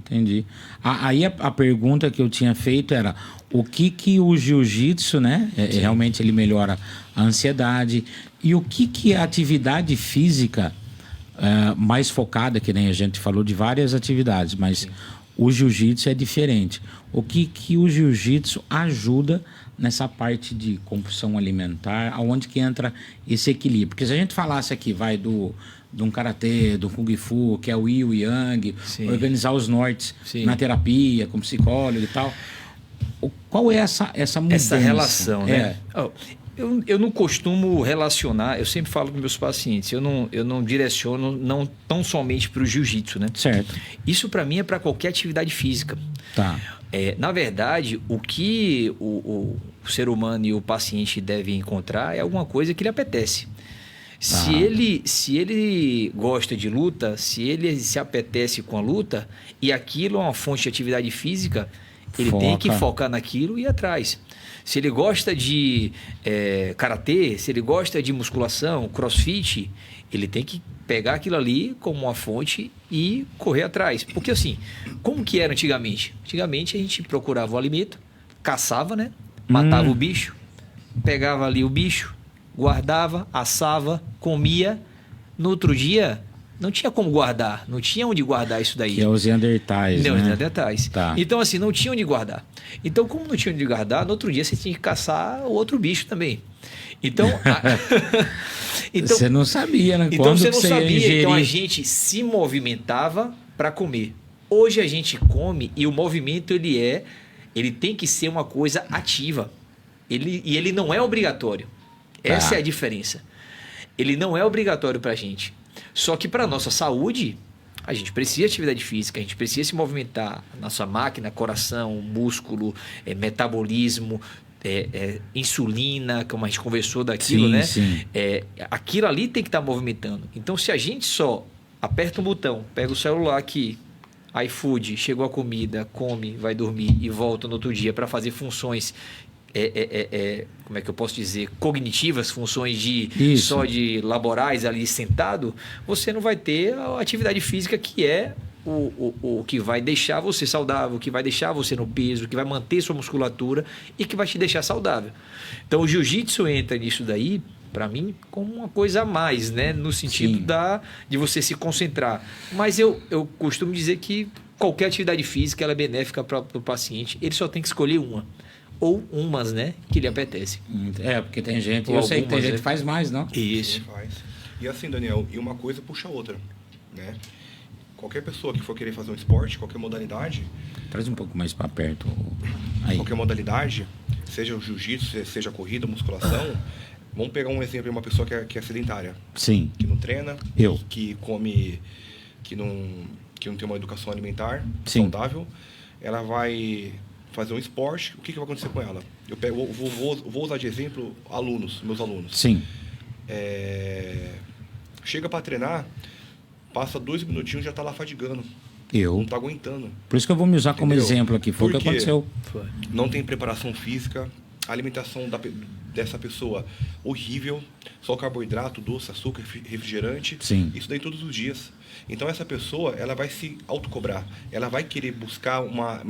Aí a pergunta que eu tinha feito era o que o jiu-jitsu, né? Realmente ele melhora a ansiedade. E o que a atividade física mais focada, que nem a gente falou de várias atividades, mas o jiu-jitsu é diferente. O que o jiu-jitsu ajuda nessa parte de compulsão alimentar, aonde que entra esse equilíbrio? Porque se a gente falasse aqui, de um karatê, do kung fu, que é o yin e o yang, Sim. organizar os nortes Sim. na terapia, como psicólogo e tal, qual é essa mudança? Essa relação, né? Eu não costumo relacionar, eu sempre falo com meus pacientes, eu não direciono não tão somente para o jiu-jitsu, né? Certo. Isso para mim é para qualquer atividade física. Tá. Na verdade, o que o ser humano e o paciente devem encontrar é alguma coisa que lhe apetece. Se ele gosta de luta, se ele se apetece com a luta e aquilo é uma fonte de atividade física, ele tem que focar naquilo e ir atrás. Se ele gosta de karatê, se ele gosta de musculação, crossfit, ele tem que pegar aquilo ali como uma fonte e correr atrás. Porque assim, como que era antigamente? Antigamente a gente procurava o alimento, caçava, né? Matava o bicho, pegava ali o bicho, guardava, assava, comia. No outro dia, não tinha como guardar, não tinha onde guardar isso daí. Que é os Neandertais, Não, né? os Neandertais. Tá. Então, assim, não tinha onde guardar. Então, como não tinha onde guardar, no outro dia você tinha que caçar outro bicho também. Então, você não sabia, né? Então Quando você não ia sabia. ingerir? Então a gente se movimentava para comer. Hoje a gente come e o movimento ele tem que ser uma coisa ativa. Ele não é obrigatório. Essa é a diferença. Ele não é obrigatório para a gente. Só que para nossa saúde, a gente precisa de atividade física, a gente precisa se movimentar. Nossa máquina, coração, músculo, metabolismo, insulina, como a gente conversou daquilo, Sim, né? sim. Aquilo ali tem que estar movimentando. Então, se a gente só aperta um botão, pega o celular aqui, iFood, chegou a comida, come, vai dormir e volta no outro dia para fazer funções, como é que eu posso dizer, cognitivas, funções só de laborais ali sentado, você não vai ter a atividade física que é o que vai deixar você saudável, que vai deixar você no peso, que vai manter sua musculatura e que vai te deixar saudável. Então o jiu-jitsu entra nisso daí, para mim, como uma coisa a mais, né? No sentido de você se concentrar. Mas eu costumo dizer que qualquer atividade física ela é benéfica para o paciente, ele só tem que escolher uma. Ou umas, né? Que lhe apetece. Porque tem gente, Ou eu sei que tem algumas, gente né? que faz mais, não? Isso. Sim, faz. E assim, Daniel, e uma coisa puxa a outra, né? Qualquer pessoa que for querer fazer um esporte, qualquer modalidade... Traz um pouco mais para perto. Aí. Qualquer modalidade, seja o jiu-jitsu, seja a corrida, musculação... Vamos pegar um exemplo de uma pessoa que é sedentária. Sim. Que não treina. Eu. Que come... Que não tem uma educação alimentar saudável. Ela vai fazer um esporte. O que vai acontecer com ela? Eu vou usar de exemplo meus alunos. Sim. Chega para treinar, passa 2 minutinhos já está lá fadigando. Eu. Não está aguentando. Por isso que eu vou me usar como Entendeu? exemplo aqui. Foi o que aconteceu. Não tem preparação física. A alimentação dessa pessoa horrível. Só carboidrato, doce, açúcar, refrigerante. Sim. Isso daí todos os dias. Então essa pessoa, ela vai se autocobrar. Ela vai querer buscar uma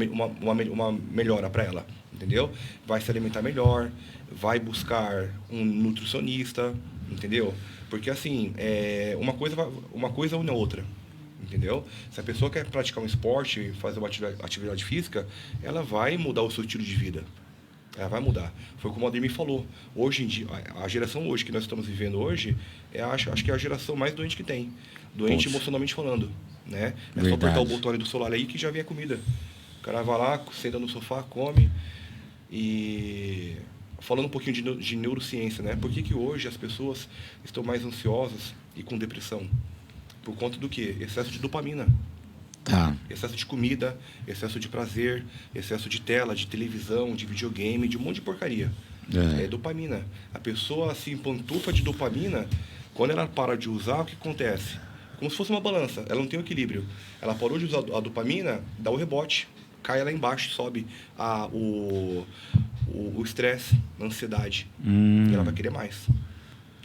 melhora para ela. Entendeu? Vai se alimentar melhor. Vai buscar um nutricionista. Entendeu? Porque assim, uma coisa une a outra. Entendeu? Se a pessoa quer praticar um esporte, fazer uma atividade física, ela vai mudar o seu estilo de vida. Ela vai mudar. Foi como o Ademir falou. Hoje em dia, a geração hoje que nós estamos vivendo hoje, acho que é a geração mais doente que tem. Doente emocionalmente falando. Né? É só apertar o botão ali do celular aí que já vem a comida. O cara vai lá, senta no sofá, come. E falando um pouquinho de neurociência, né? Por que hoje as pessoas estão mais ansiosas e com depressão? Por conta do quê? Excesso de dopamina. Tá. Excesso de comida, excesso de prazer, excesso de tela, de televisão, de videogame, de um monte de porcaria. É dopamina. A pessoa se empantufa de dopamina, quando ela para de usar, o que acontece? Como se fosse uma balança, ela não tem o equilíbrio. Ela parou de usar a dopamina, dá o rebote, cai lá embaixo, sobe o estresse, a ansiedade. E ela vai querer mais.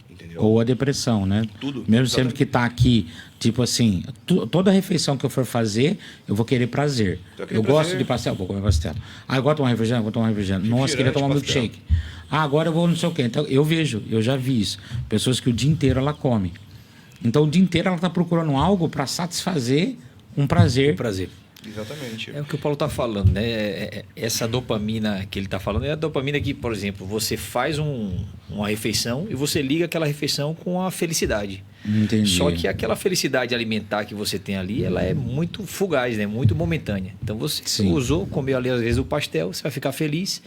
Entendeu? Ou a depressão, né? Tudo. Mesmo Exatamente. sendo que tá aqui, tipo assim, toda refeição que eu for fazer, eu vou querer prazer. Eu gosto de pastel, vou comer pastel. Ah, eu gosto de tomar refrigerante, vou tomar refrigerante. Nossa, queria tomar milkshake. Ah, agora eu vou não sei o quê. Então, eu já vi isso. Pessoas que o dia inteiro ela come. Então, o dia inteiro ela está procurando algo para satisfazer um prazer. Um prazer. Exatamente. É o que o Paulo está falando, né? Essa dopamina que ele está falando é a dopamina que, por exemplo, você faz uma refeição e você liga aquela refeição com a felicidade. Entendi. Só que aquela felicidade alimentar que você tem ali, ela é muito fugaz, né? Muito momentânea. Então você comeu ali às vezes o pastel, você vai ficar feliz,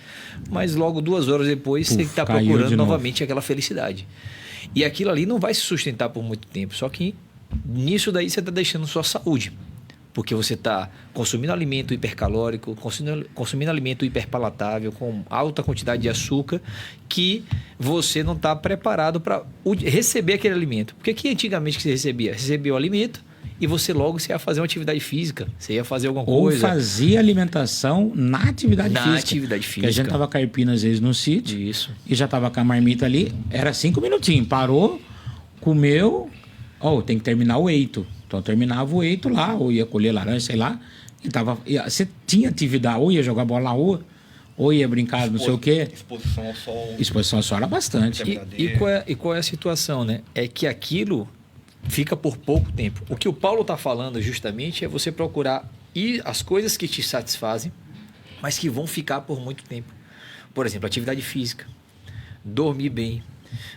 mas logo 2 horas depois você está procurando novamente aquela felicidade. E aquilo ali não vai se sustentar por muito tempo. Só que nisso daí você está deixando sua saúde. Porque você está consumindo alimento hipercalórico, consumindo alimento hiperpalatável, com alta quantidade de açúcar, que você não está preparado para receber aquele alimento. Porque que antigamente que você recebia? Recebia o alimento e você ia fazer uma atividade física, você ia fazer alguma coisa. Ou fazia alimentação na atividade física. Na atividade física. Porque a gente estava carpina às vezes no sítio. Isso. E já estava com a marmita ali, era 5 minutinhos. Parou, comeu, tem que terminar o eito. Então terminava o eito lá, ou ia colher laranja, sei lá. Você tinha atividade, ou ia jogar bola na rua, ou ia brincar, não sei o quê. Exposição ao sol. Exposição ao sol era bastante. E qual é a situação, né? É que aquilo fica por pouco tempo. O que o Paulo está falando justamente é você procurar as coisas que te satisfazem, mas que vão ficar por muito tempo. Por exemplo, atividade física, dormir bem,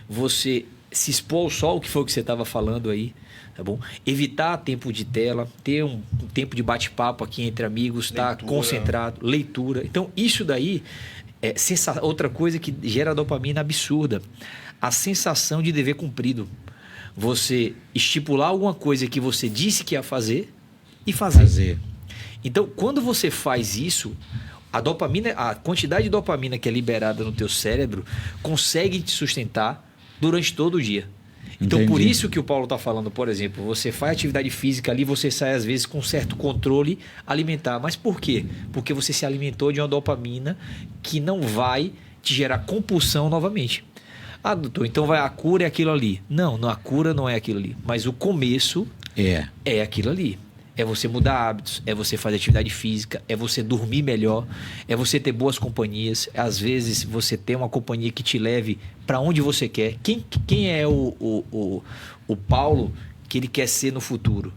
você se expor ao sol, que foi o que você estava falando aí, tá bom? Evitar tempo de tela, ter um tempo de bate-papo aqui entre amigos, estar concentrado, leitura. Então, isso daí é outra coisa que gera dopamina absurda. A sensação de dever cumprido. Você estipular alguma coisa que você disse que ia fazer e fazer. Então, quando você faz isso, a quantidade de dopamina que é liberada no teu cérebro consegue te sustentar durante todo o dia. Então, por isso que o Paulo está falando, por exemplo, você faz atividade física ali, você sai às vezes com certo controle alimentar. Mas por quê? Porque você se alimentou de uma dopamina que não vai te gerar compulsão novamente. Ah, doutor, então a cura é aquilo ali. Não, a cura não é aquilo ali. Mas o começo é aquilo ali. É você mudar hábitos, é você fazer atividade física, é você dormir melhor, é você ter boas companhias. Às vezes você ter uma companhia que te leve para onde você quer. Quem é o Paulo que ele quer ser no futuro?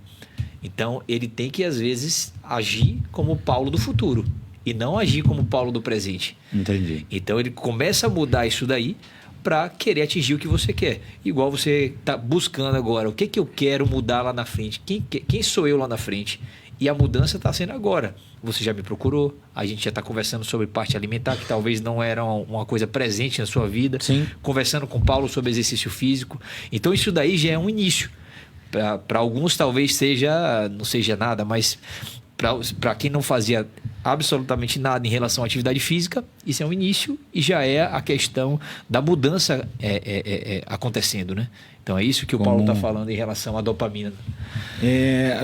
Então ele tem que às vezes agir como o Paulo do futuro e não agir como o Paulo do presente. Entendi. Então ele começa a mudar isso daí para querer atingir o que você quer. Igual você está buscando agora, o que eu quero mudar lá na frente? Quem sou eu lá na frente? E a mudança está sendo agora. Você já me procurou, a gente já está conversando sobre parte alimentar, que talvez não era uma coisa presente na sua vida. Sim. Conversando com o Paulo sobre exercício físico. Então isso daí já é um início. Para alguns talvez não seja nada, mas para quem não fazia absolutamente nada em relação à atividade física, isso é um início e já é a questão da mudança acontecendo, né? Então é isso que o Paulo está falando em relação à dopamina.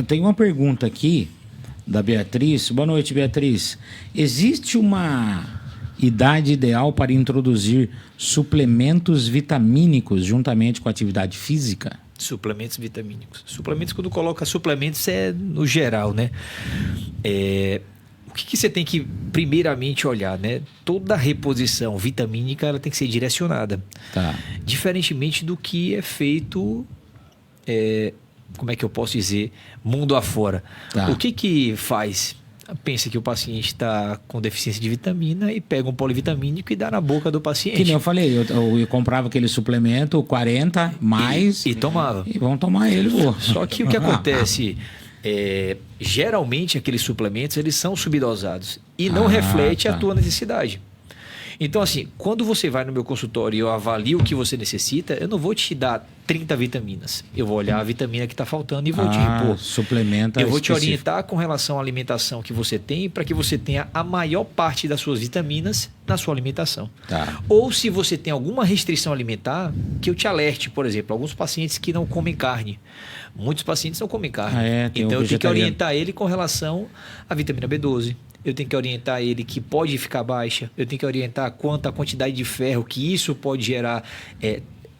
Tem uma pergunta aqui da Beatriz. Boa noite, Beatriz. Existe uma idade ideal para introduzir suplementos vitamínicos juntamente com a atividade física? Suplementos vitamínicos. Suplementos, quando coloca suplementos, é no geral, né? O que você tem que primeiramente olhar, né? Toda reposição vitamínica ela tem que ser direcionada. Tá. Diferentemente do que é feito, como é que eu posso dizer, mundo afora. Tá. O que faz? Pensa que o paciente está com deficiência de vitamina e pega um polivitamínico e dá na boca do paciente. Que nem eu falei, eu comprava aquele suplemento 40 mais e tomava. E vão tomar ele, pô. Só que o que acontece geralmente aqueles suplementos eles são subdosados e não reflete a tua necessidade. Então, assim, quando você vai no meu consultório e eu avalio o que você necessita, eu não vou te dar 30 vitaminas. Eu vou olhar a vitamina que está faltando e vou te repor. Suplementa eu vou te orientar com relação à alimentação que você tem para que você tenha a maior parte das suas vitaminas na sua alimentação. Tá. Ou se você tem alguma restrição alimentar, que eu te alerte, por exemplo, alguns pacientes que não comem carne. Muitos pacientes não comem carne. Então eu tenho que orientar ele com relação à vitamina B12. Eu tenho que orientar ele que pode ficar baixa. Eu tenho que orientar quanto a quantidade de ferro, que isso pode gerar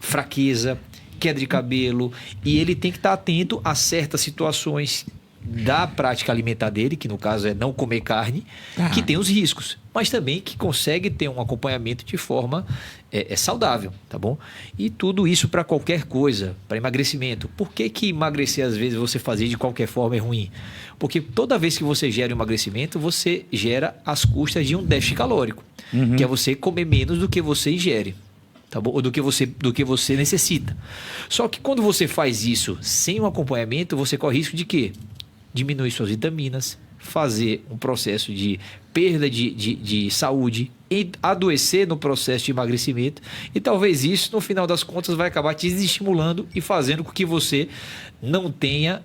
fraqueza, queda de cabelo. E ele tem que estar atento a certas situações da prática alimentar dele, que no caso é não comer carne, que tem os riscos, mas também que consegue ter um acompanhamento de forma saudável, tá bom? E tudo isso para qualquer coisa, para emagrecimento. Por que emagrecer, às vezes, você fazer de qualquer forma é ruim? Porque toda vez que você gera um emagrecimento, você gera às custas de um déficit calórico, que é você comer menos do que você ingere. Tá bom? Ou do que você necessita. Só que quando você faz isso sem um acompanhamento, você corre risco de quê? Diminuir suas vitaminas, fazer um processo de perda de saúde, adoecer no processo de emagrecimento, e talvez isso, no final das contas, vai acabar te desestimulando e fazendo com que você não tenha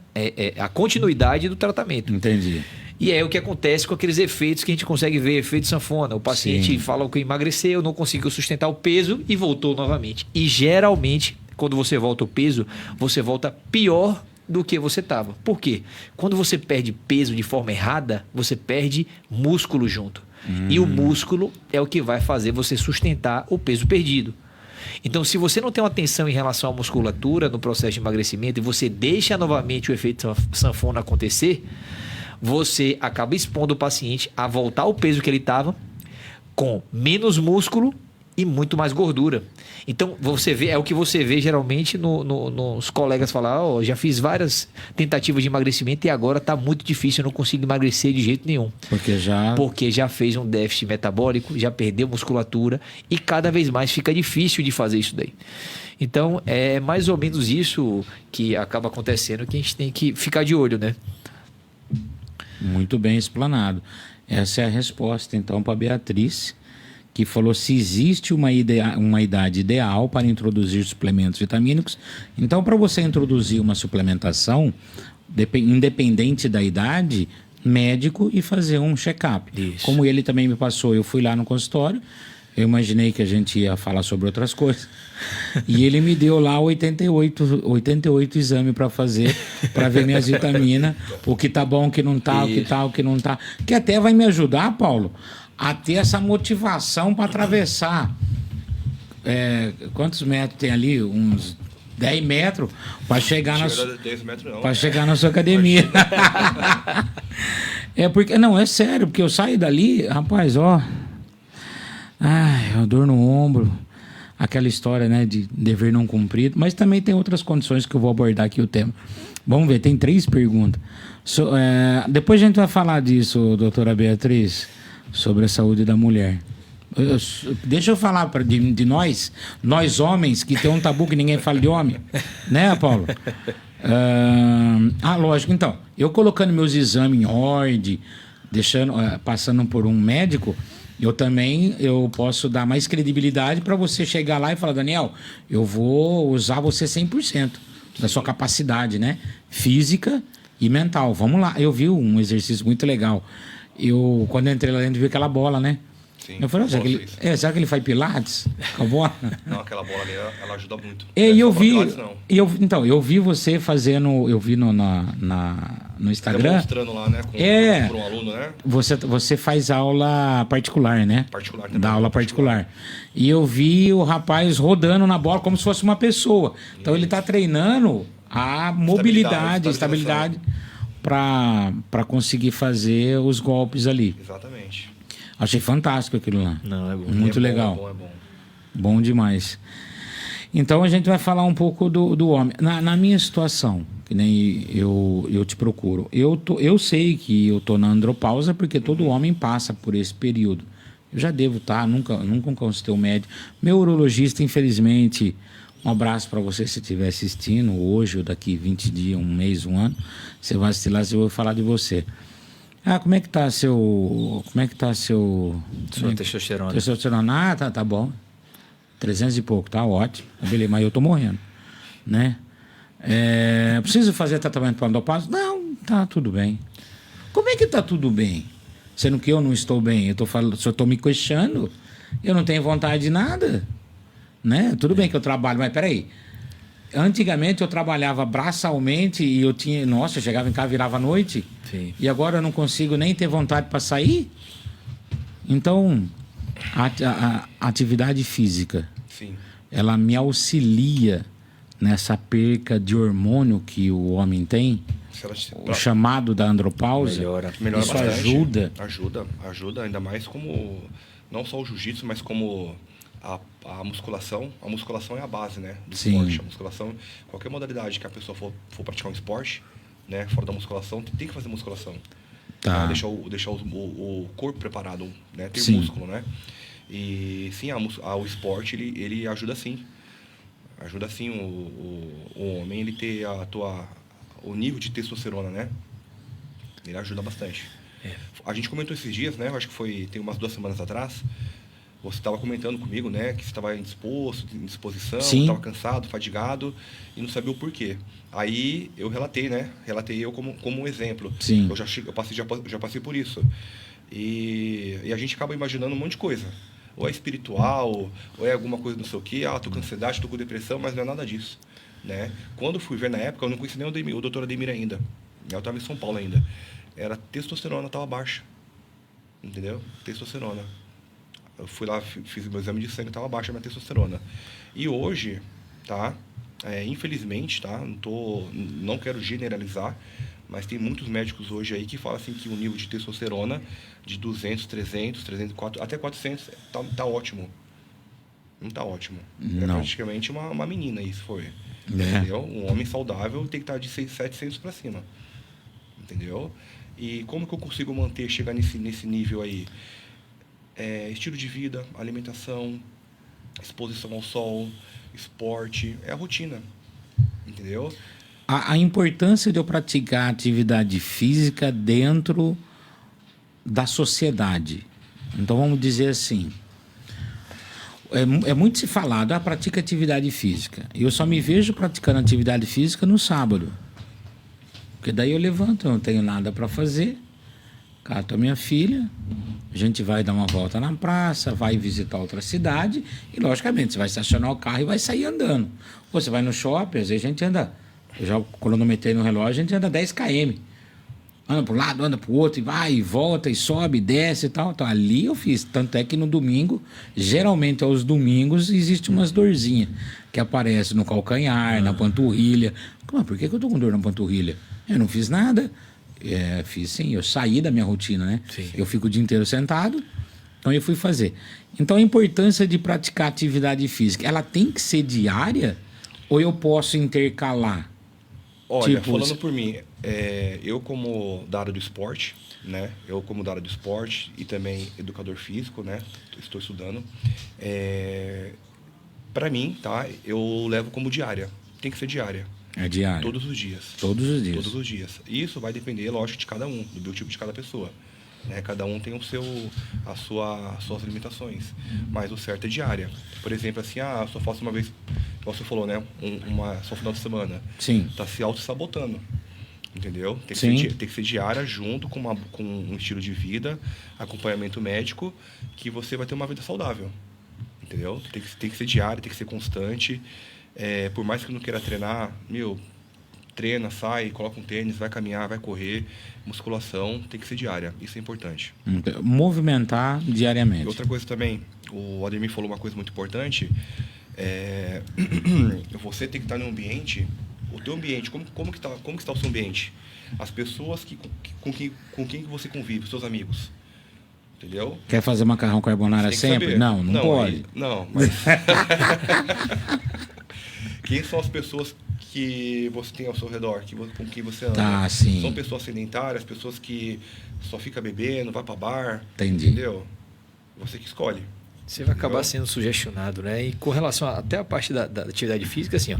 a continuidade do tratamento. Entendi. E é o que acontece com aqueles efeitos que a gente consegue ver, efeito sanfona. O paciente fala que emagreceu, não conseguiu sustentar o peso e voltou novamente. E geralmente, quando você volta o peso, você volta pior do que você estava. Por quê? Quando você perde peso de forma errada, você perde músculo junto. E o músculo é o que vai fazer você sustentar o peso perdido. Então, se você não tem uma atenção em relação à musculatura no processo de emagrecimento e você deixa novamente o efeito sanfona acontecer, você acaba expondo o paciente a voltar ao peso que ele estava com menos músculo e muito mais gordura. Então, você vê, é o que você vê geralmente nos colegas falar, já fiz várias tentativas de emagrecimento e agora está muito difícil, eu não consigo emagrecer de jeito nenhum. Porque já fez um déficit metabólico, já perdeu musculatura e cada vez mais fica difícil de fazer isso daí. Então, é mais ou menos isso que acaba acontecendo, que a gente tem que ficar de olho, né? Muito bem explanado. Essa é a resposta, então, para a Beatriz, que falou se existe uma idade ideal para introduzir suplementos vitamínicos. Então, para você introduzir uma suplementação, independente da idade, médico e fazer um check-up. Como ele também me passou, eu fui lá no consultório, eu imaginei que a gente ia falar sobre outras coisas. E ele me deu lá 88 exames para fazer, para ver minhas vitaminas, o que tá bom, o que não tá, o que não tá. Que até vai me ajudar, Paulo, a ter essa motivação para atravessar. Quantos metros tem ali? Uns 10 metros para chegar, chegar na sua academia. É sério, porque eu saio dali, rapaz, a dor no ombro, aquela história, né, de dever não cumprido, mas também tem outras condições que eu vou abordar aqui o tema. Vamos ver, tem 3 perguntas. Depois a gente vai falar disso, doutora Beatriz, sobre a saúde da mulher. Deixa eu falar de nós homens, que tem um tabu que ninguém fala de homem, né, Paulo? Lógico, então, eu colocando meus exames em ordem, passando por um médico, eu posso dar mais credibilidade para você chegar lá e falar, Daniel, eu vou usar você 100% da sua capacidade, né? Física e mental. Vamos lá. Eu vi um exercício muito legal. Quando eu entrei lá dentro, vi aquela bola, né? Sim, eu falei, será que ele faz pilates com a bola? Não, aquela bola ali, ela ajuda muito. Eu vi você fazendo, eu vi no Instagram. Demonstrando lá, né? Por um aluno, né? Você faz aula particular, né? Particular também. Da aula particular. E eu vi o rapaz rodando na bola como se fosse uma pessoa. Então ele está treinando a mobilidade, estabilidade para conseguir fazer os golpes ali. Exatamente. Achei fantástico aquilo lá. Não, é bom. Muito legal. É bom. Bom demais. Então a gente vai falar um pouco do homem. Na minha situação, que nem eu te procuro. Eu sei que eu tô na andropausa porque todo homem passa por esse período. Eu já devo estar, nunca consultei o médico. Meu urologista, infelizmente, um abraço para você se estiver assistindo hoje ou daqui 20 dias, um mês, um ano. Você vai assistir lá, eu vou falar de você. Como é que tá sua testosterona? Testosterona, tá bom. 300 e pouco, tá ótimo. Beleza, mas eu tô morrendo, né? Preciso fazer tratamento para andropausa? Não, tá tudo bem. Como é que tá tudo bem? Sendo que eu não estou bem, eu tô me questionando, eu não tenho vontade de nada, né? Tudo bem que eu trabalho, mas peraí. Antigamente eu trabalhava braçalmente e eu chegava em casa, virava à noite. Sim. E agora eu não consigo nem ter vontade para sair. Então, a atividade física, Sim. ela me auxilia nessa perca de hormônio que o homem tem, Se ela, o chamado da andropausa, Melhora. melhora isso bastante. ajuda. Ajuda, ainda mais como, não só o jiu-jitsu, mas como a musculação. A musculação é a base, né, do Sim. esporte. A musculação, qualquer modalidade que a pessoa for praticar um esporte, né, fora da musculação, tem que fazer musculação. Tá. Deixar o corpo preparado, né, ter Sim. músculo, né. E sim, o esporte, ele ajuda sim. Ajuda sim o homem, ele ter o nível de testosterona, né? Ele ajuda bastante. A gente comentou esses dias, né? Eu acho que tem umas 2 semanas atrás. Você estava comentando comigo, né? Que você estava indisposto, indisposição, Sim. estava cansado, fadigado e não sabia o porquê. Aí eu relatei, né? Relatei eu como um exemplo. Sim. Eu já passei por isso. E a gente acaba imaginando um monte de coisa. Ou é espiritual, ou é alguma coisa não sei o quê. Tô com ansiedade, tô com depressão, mas não é nada disso. Né? Quando fui ver na época, eu não conheci nem o doutor Ademir ainda. Eu estava em São Paulo ainda. Era testosterona, estava baixa. Entendeu? Testosterona. Eu fui lá, fiz o meu exame de sangue, estava baixa a minha testosterona. E hoje, tá? Infelizmente, tá? Não quero generalizar, mas tem muitos médicos hoje aí que falam assim que o nível de testosterona de 200, 300, 304, até 400 tá ótimo. Não tá ótimo. É Não. praticamente uma menina, isso foi. Entendeu? Um homem saudável tem que estar de 700 para cima. Entendeu? E como que eu consigo chegar nesse nível aí? Estilo de vida, alimentação, exposição ao sol, esporte, é a rotina. Entendeu? A importância de eu praticar atividade física dentro da sociedade. Então, vamos dizer assim, é muito se falado, pratica atividade física. Eu só me vejo praticando atividade física no sábado. Porque daí eu levanto, eu não tenho nada para fazer, cato a minha filha, a gente vai dar uma volta na praça, vai visitar outra cidade e, logicamente, você vai estacionar o carro e vai sair andando. Ou você vai no shopping, às vezes a gente anda, eu já cronometrei no relógio, a gente anda 10 km. Anda para um lado, anda para o outro, e vai, e volta, e sobe, desce e tal. Então, ali eu fiz. Tanto é que no domingo, geralmente aos domingos, existe umas dorzinhas que aparecem no calcanhar, na panturrilha. Mas por que eu tô com dor na panturrilha? Eu não fiz nada. Fiz sim, eu saí da minha rotina, né? Sim. Eu fico o dia inteiro sentado, então eu fui fazer. Então, a importância de praticar atividade física, ela tem que ser diária ou eu posso intercalar? Olha, Tipo, falando por mim, eu como da área do esporte, né? Eu como da área do esporte e também educador físico, né? Estou estudando. Para mim, tá? Eu levo como diária. Tem que ser diária. É diário. Todos os dias. Todos os dias. Todos os dias. Isso vai depender, lógico, de cada um, do biotipo de cada pessoa. Né? Cada um tem as suas limitações. Mas o certo é diária. Por exemplo, assim, eu só faço uma vez, como você falou, né? Só final de semana. Sim. Tá se auto-sabotando. Entendeu? Sim. Tem que ser diária junto com um estilo de vida, acompanhamento médico, que você vai ter uma vida saudável. Entendeu? Tem que ser diária, tem que ser constante. Por mais que não queira treinar, treina, sai, coloca um tênis, vai caminhar, vai correr. Musculação tem que ser diária. Isso é importante. Movimentar diariamente. E outra coisa também, o Ademir falou uma coisa muito importante. Você tem que estar num ambiente. O teu ambiente, como que está o seu ambiente? As pessoas com quem você convive, os seus amigos. Entendeu? Quer fazer macarrão carbonara sempre? Saber. Não pode. Mas... Quem são as pessoas que você tem ao seu redor, com quem você anda? Tá, sim. São pessoas sedentárias, pessoas que só ficam bebendo, vai para bar. Entendi. Entendeu? Você que escolhe. Você vai acabar sendo sugestionado, né? E com relação até a parte da atividade física, assim,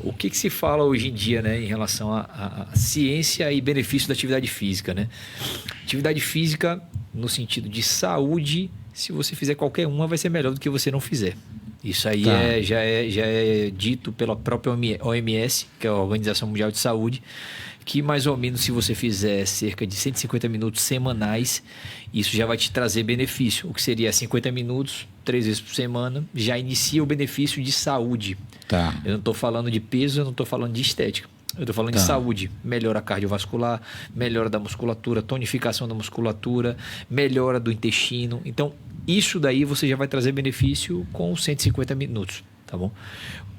o que se fala hoje em dia, né, em relação à ciência e benefício da atividade física, né? Atividade física no sentido de saúde, se você fizer qualquer uma, vai ser melhor do que você não fizer. Isso aí já é dito pela própria OMS, que é a Organização Mundial de Saúde, que mais ou menos se você fizer cerca de 150 minutos semanais, isso já vai te trazer benefício. O que seria 50 minutos, 3 vezes por semana, já inicia o benefício de saúde. Tá. Eu não estou falando de peso, eu não estou falando de estética. Eu estou falando de saúde. Melhora cardiovascular, melhora da musculatura, tonificação da musculatura, melhora do intestino. Então, isso daí você já vai trazer benefício com 150 minutos, tá bom?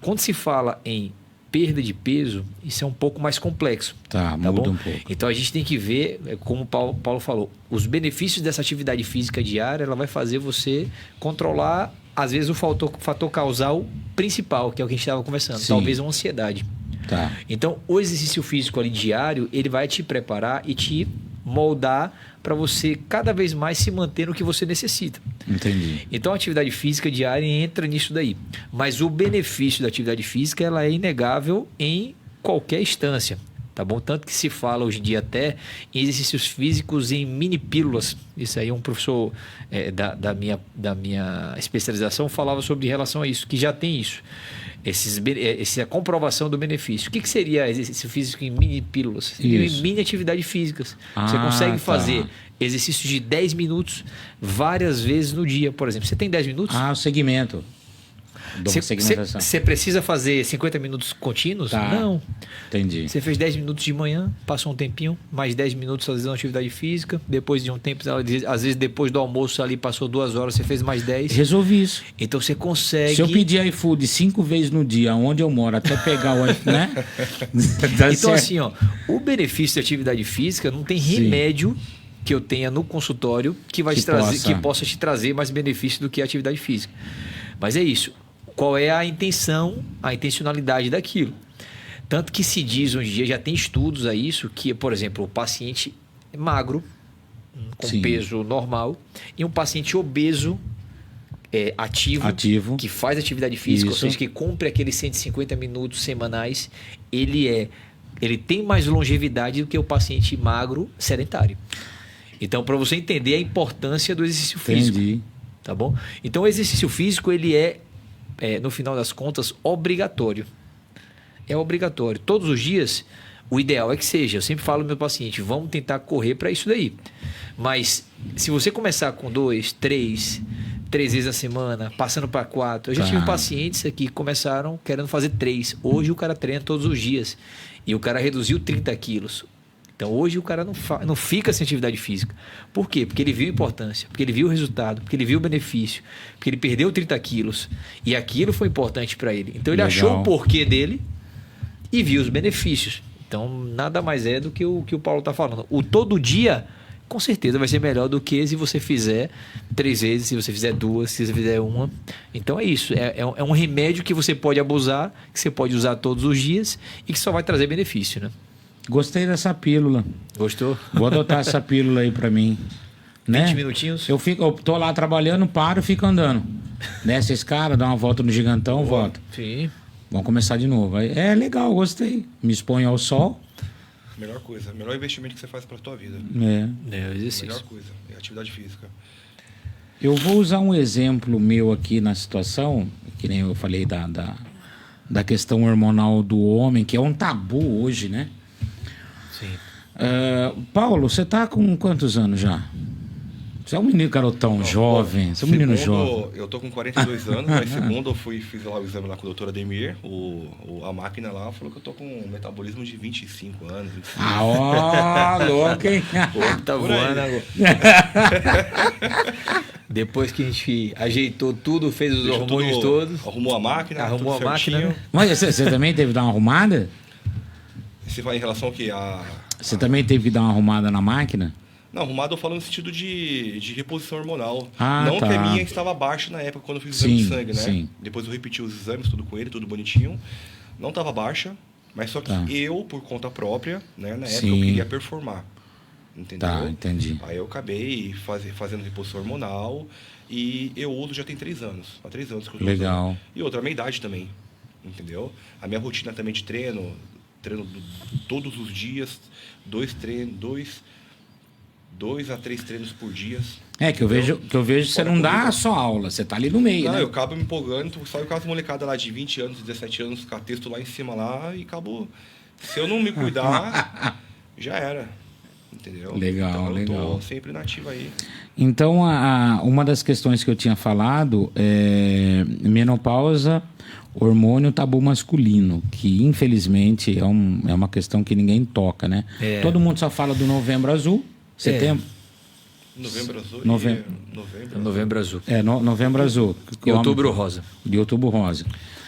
Quando se fala em perda de peso, isso é um pouco mais complexo. Tá, Tá muda bom? um pouco. Então a gente tem que ver, como o Paulo falou, os benefícios dessa atividade física diária, ela vai fazer você controlar, às vezes, o fator causal principal, que é o que a gente estava conversando, Sim. talvez uma ansiedade. Tá. Então, o exercício físico ali diário, ele vai te preparar e te moldar para você cada vez mais se manter no que você necessita. Entendi. Então, a atividade física diária entra nisso daí. Mas o benefício da atividade física, ela é inegável em qualquer instância. Tá bom? Tanto que se fala hoje em dia até em exercícios físicos em mini pílulas. Isso aí um professor da minha especialização falava sobre relação a isso, que já tem isso. Essa comprovação do benefício. O que seria exercício físico em mini pílulas? Seria em mini atividades físicas. Você consegue fazer exercícios de 10 minutos várias vezes no dia, por exemplo. Você tem 10 minutos? O segmento. Segmentação. Você precisa fazer 50 minutos contínuos? Tá. Não. Entendi. Você fez 10 minutos de manhã, passou um tempinho, mais 10 minutos fazendo atividade física. Depois de um tempo, às vezes depois do almoço ali, passou 2 horas, você fez mais 10. Resolvi isso. Então você consegue... Se eu pedir iFood 5 vezes no dia, onde eu moro, até pegar o iFood, né? Então assim, ó, o benefício da atividade física não tem remédio que eu tenha no consultório que vai que possa te trazer mais benefício do que a atividade física. Mas é isso. Qual é a intenção, a intencionalidade daquilo? Tanto que se diz hoje em dia, já tem estudos a isso, que, por exemplo, o paciente magro, com peso normal, e um paciente obeso, ativo, que faz atividade física, ou seja, que cumpre aqueles 150 minutos semanais, ele tem mais longevidade do que o paciente magro sedentário. Então, para você entender a importância do exercício físico. Tá bom? Então, o exercício físico, ele no final das contas, obrigatório. É obrigatório. Todos os dias, o ideal é que seja. Eu sempre falo ao meu paciente, vamos tentar correr para isso daí. Mas, se você começar com 2, 3 vezes a semana, passando para 4... Eu já tive pacientes aqui que começaram querendo fazer 3. Hoje, o cara treina todos os dias. E o cara reduziu 30 quilos. Então, hoje o cara não fica sem atividade física. Por quê? Porque ele viu a importância, porque ele viu o resultado, porque ele viu o benefício, porque ele perdeu 30 quilos e aquilo foi importante para ele. Então, ele achou o porquê dele e viu os benefícios. Então, nada mais é do que o Paulo está falando. O todo dia, com certeza, vai ser melhor do que se você fizer 3 vezes, se você fizer 2, se você fizer 1. Então, é isso. É um remédio que você pode abusar, que você pode usar todos os dias e que só vai trazer benefício, né? Gostei dessa pílula. Gostou? Vou adotar essa pílula aí pra mim. 20 minutinhos? Eu tô lá trabalhando, paro e fico andando. Desce a escada, dá uma volta no gigantão, volto. Sim. Vamos começar de novo. É legal, gostei. Me exponho ao sol. Melhor coisa, melhor investimento que você faz pra tua vida. O exercício. Melhor coisa, é atividade física. Eu vou usar um exemplo meu aqui na situação, que nem eu falei da questão hormonal do homem, que é um tabu hoje, né? Sim. Paulo, você tá com quantos anos já? Você é um menino garotão, jovem. Você é um menino jovem. Eu tô com 42 anos, mas segundo eu fiz lá o exame lá com a doutora Demir, a máquina lá falou que eu tô com um metabolismo de 25 anos. 25. Louco, hein? Tá voando agora. Depois que a gente ajeitou tudo, fez os hormônios todos. Arrumou a máquina. Arrumou a máquina, né? Mas você também teve que dar uma arrumada? Você vai em relação ao quê? Você também teve que dar uma arrumada na máquina? Não, arrumado eu falo no sentido de reposição hormonal. Não que a minha estava baixa na época quando eu fiz o exame de sangue, né? Sim. Depois eu repeti os exames, tudo com ele, tudo bonitinho. Não estava baixa, mas só que eu, por conta própria, né, na época eu queria performar. Entendeu? Tá, entendi. Aí eu acabei fazendo reposição hormonal e eu uso já tem 3 anos. Há 3 anos que eu uso. Legal. E outra, a minha idade também. Entendeu? A minha rotina também de treino todos os dias, 2 a 3 treinos por dia. Que eu vejo você não dá só aula, você tá ali no meio, não, né? Eu acabo me empolgando, sabe com as molecadas lá de 20 anos, 17 anos, com a texto lá em cima lá e acabo... Se eu não me cuidar, já era. Entendeu? Legal, então, eu legal. tô sempre nativa aí. Então, uma das questões que eu tinha falado é menopausa, hormônio, tabu masculino, que infelizmente é uma questão que ninguém toca, né? Todo mundo só fala do Novembro Azul, setembro. Novembro Azul Novembro Azul. Novembro Azul. E Outubro Rosa. De Outubro Rosa.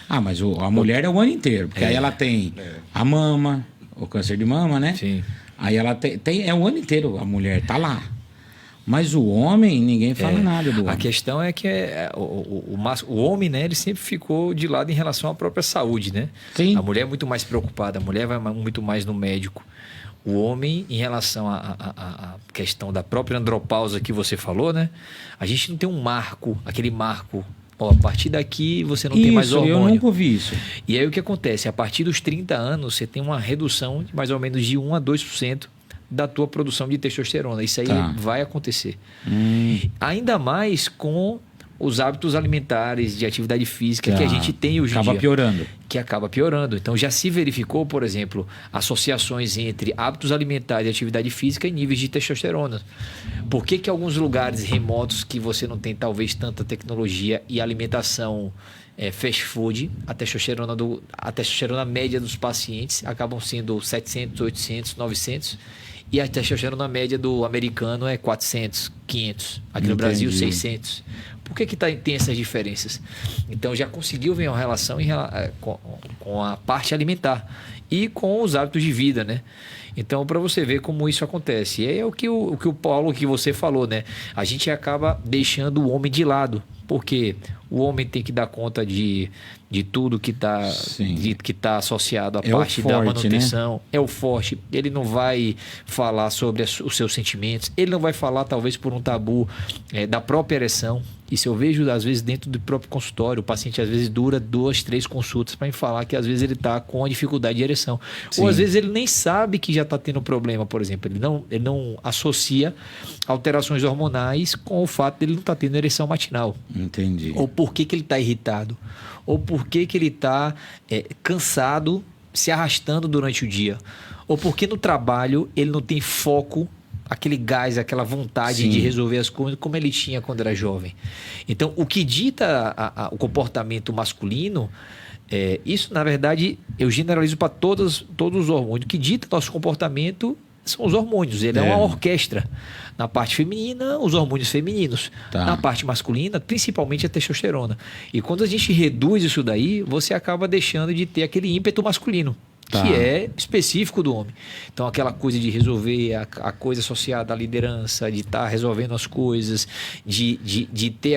Ah, mas a mulher é o ano inteiro, porque aí ela tem a mama, o câncer de mama, né? Sim. Aí ela é o ano inteiro, a mulher tá lá. Mas o homem, ninguém fala nada do homem. A questão é que o homem, né, ele sempre ficou de lado em relação à própria saúde, né? Sim. A mulher é muito mais preocupada, a mulher vai muito mais no médico. O homem, em relação à questão da própria andropausa que você falou, né? A gente não tem um marco, aquele marco. Ó, a partir daqui você não tem mais hormônio. Eu nunca ouvi isso. E aí o que acontece? A partir dos 30 anos, você tem uma redução de mais ou menos de 1 a 2% da tua produção de testosterona. Isso aí vai acontecer. Ainda mais com os hábitos alimentares de atividade física que a gente tem hoje em dia. Acaba piorando. Que acaba piorando. Então já se verificou, por exemplo, associações entre hábitos alimentares e atividade física e níveis de testosterona. Por que alguns lugares remotos que você não tem talvez tanta tecnologia e alimentação fast food, a testosterona média dos pacientes acabam sendo 700, 800, 900 e a testosterona média do americano é 400, 500. Aqui no Brasil, 600. Por que tem essas diferenças? Então, já conseguiu ver uma relação com a parte alimentar e com os hábitos de vida, né? Então, para você ver como isso acontece. E é o que o Paulo, que você falou, né? A gente acaba deixando o homem de lado, porque o homem tem que dar conta de tudo que está associado à parte da manutenção. Né? É o forte. Ele não vai falar sobre os seus sentimentos. Ele não vai falar, talvez, por um tabu da própria ereção. Isso eu vejo, às vezes, dentro do próprio consultório. O paciente, às vezes, dura 2, 3 consultas para me falar que, às vezes, ele está com a dificuldade de ereção. Sim. Ou, às vezes, ele nem sabe que já está tendo problema, por exemplo. Ele não associa alterações hormonais com o fato de ele não estar tendo ereção matinal. Entendi. Ou por que ele está irritado. Ou por que ele está cansado, se arrastando durante o dia. Ou porque no trabalho ele não tem foco, aquele gás, aquela vontade de resolver as coisas como ele tinha quando era jovem. Então, o que dita o comportamento masculino, isso, na verdade, eu generalizo para todos os hormônios. O que dita nosso comportamento são os hormônios. Ele é uma orquestra. Na parte feminina, os hormônios femininos. Na parte masculina, principalmente a testosterona. E quando a gente reduz isso daí, você acaba deixando de ter aquele ímpeto masculino, que é específico do homem. Então, aquela coisa de resolver, a coisa associada à liderança, de estar resolvendo as coisas, de ter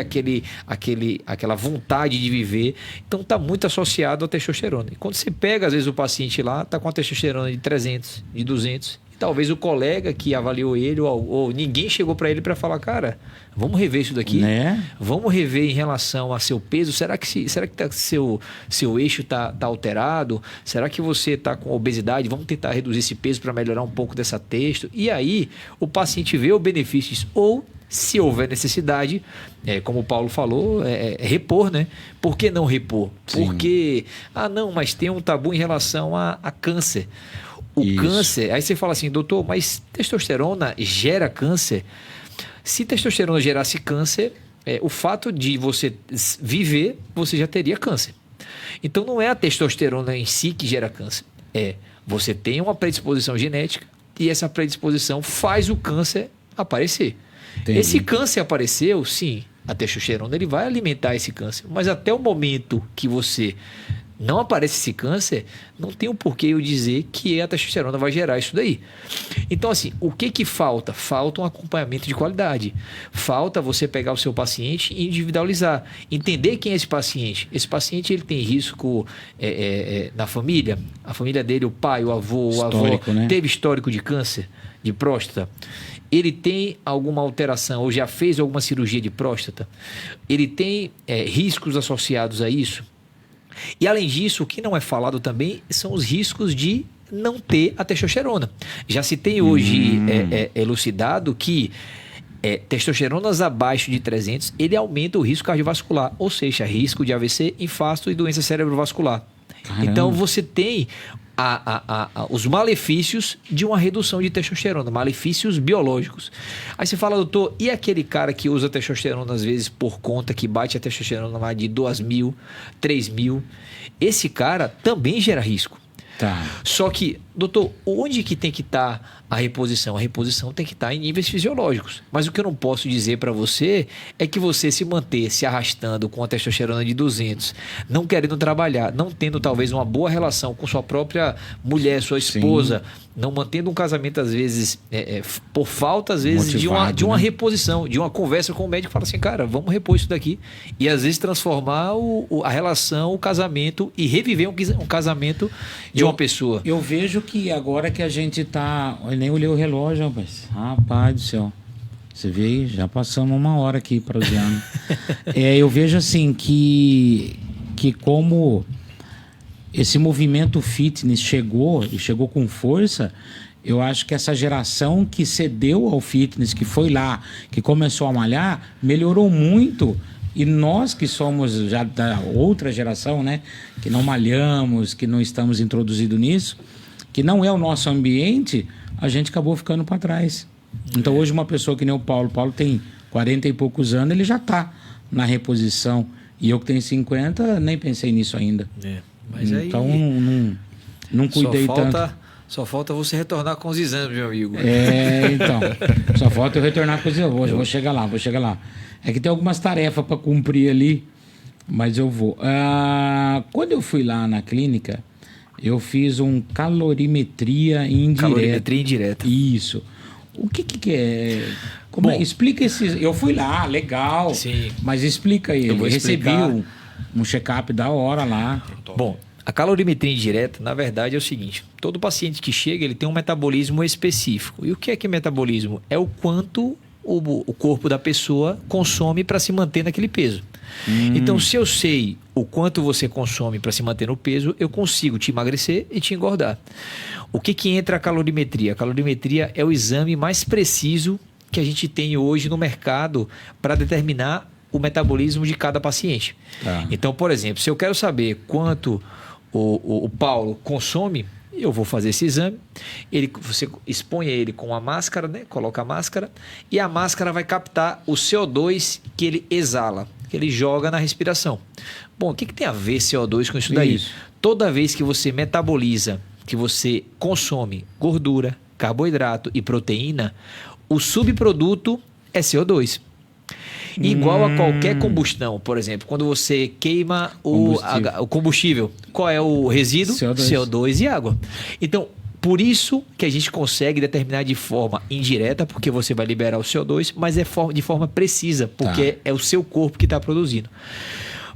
aquela vontade de viver. Então, está muito associado à testosterona. E quando você pega, às vezes, o paciente lá, está com a testosterona de 300, de 200... Talvez o colega que avaliou ele ou ninguém chegou para ele para falar, cara, vamos rever isso daqui, né? Vamos rever em relação a seu peso. Será que seu eixo tá alterado? Será que você está com obesidade? Vamos tentar reduzir esse peso para melhorar um pouco dessa testo. E aí o paciente vê o benefício disso. Ou, se houver necessidade, como o Paulo falou, repor, né? Por que não repor? Sim. Porque, não, mas tem um tabu em relação a câncer. O câncer, aí você fala assim, doutor, mas testosterona gera câncer? Se testosterona gerasse câncer, o fato de você viver, você já teria câncer. Então não é a testosterona em si que gera câncer. Você tem uma predisposição genética e essa predisposição faz o câncer aparecer. Entendi. Esse câncer apareceu, sim, a testosterona ele vai alimentar esse câncer. Mas até o momento que você não aparece esse câncer, não tem um porquê eu dizer que a testosterona vai gerar isso daí. Então, assim, o que falta? Falta um acompanhamento de qualidade. Falta você pegar o seu paciente e individualizar. Entender quem é esse paciente. Esse paciente ele tem risco na família. A família dele, o pai, o avô, né? Teve histórico de câncer de próstata. Ele tem alguma alteração ou já fez alguma cirurgia de próstata. Ele tem riscos associados a isso. E além disso, o que não é falado também são os riscos de não ter a testosterona. Já se tem hoje elucidado que testosteronas abaixo de 300, ele aumenta o risco cardiovascular, ou seja, risco de AVC, infarto e doença cerebrovascular. Caramba. Então você tem os malefícios de uma redução de testosterona, malefícios biológicos. Aí você fala, doutor, e aquele cara que usa testosterona às vezes por conta, que bate a testosterona lá de 2.000, 3.000? Esse cara também gera risco. Tá. Só que, doutor, onde que tem que estar a reposição? A reposição tem que estar em níveis fisiológicos. Mas o que eu não posso dizer para você é que você se manter se arrastando com a testosterona de 200, não querendo trabalhar, não tendo talvez uma boa relação com sua própria mulher, sua esposa, não mantendo um casamento às vezes por falta às vezes Motivado, de uma né? reposição, de uma conversa com o médico, fala assim, cara, vamos repor isso daqui e às vezes transformar a relação, o casamento e reviver um casamento de uma pessoa. Eu vejo que agora que a gente tá... Eu nem olhei o relógio, rapaz. Rapaz do céu. Você vê aí, já passamos 1 hora aqui proseando. Eu vejo assim que como esse movimento fitness chegou e chegou com força, eu acho que essa geração que cedeu ao fitness, que foi lá, que começou a malhar, melhorou muito. E nós que somos já da outra geração, né, que não malhamos, que não estamos introduzidos nisso, que não é o nosso ambiente, a gente acabou ficando para trás. Então hoje uma pessoa que nem o Paulo tem 40 e poucos anos, ele já está na reposição. E eu que tenho 50, nem pensei nisso ainda. Mas então aí, não cuidei tanto. Só falta você retornar com os exames, meu amigo. Então. Só falta eu retornar com os exames. Vou chegar lá. É que tem algumas tarefas para cumprir ali, mas eu vou. Quando eu fui lá na clínica, eu fiz um calorimetria indireta. Calorimetria indireta. Isso. O que é? Bom, explica esses. Eu fui lá, legal. Sim. Mas explica ele. Eu vou Recebi explicar. um check-up da hora lá. Bom, a calorimetria indireta, na verdade, é o seguinte: todo paciente que chega, ele tem um metabolismo específico. E o que é metabolismo? É o quanto o corpo da pessoa consome para se manter naquele peso. Então, se eu sei o quanto você consome para se manter no peso, eu consigo te emagrecer e te engordar. O que entra a calorimetria? A calorimetria é o exame mais preciso que a gente tem hoje no mercado para determinar o metabolismo de cada paciente. Tá. Então, por exemplo, se eu quero saber quanto o Paulo consome, eu vou fazer esse exame, você expõe ele com a máscara, né? Coloca a máscara e a máscara vai captar o CO2 que ele exala, que ele joga na respiração. Bom, o que tem a ver CO2 com isso daí? Isso. Toda vez que você metaboliza, que você consome gordura, carboidrato e proteína, o subproduto é CO2. Igual a qualquer combustão, por exemplo, quando você queima o combustível, qual é o resíduo? CO2 e água. Então, por isso que a gente consegue determinar de forma indireta, porque você vai liberar o CO2, mas é de forma precisa, porque é o seu corpo que está produzindo.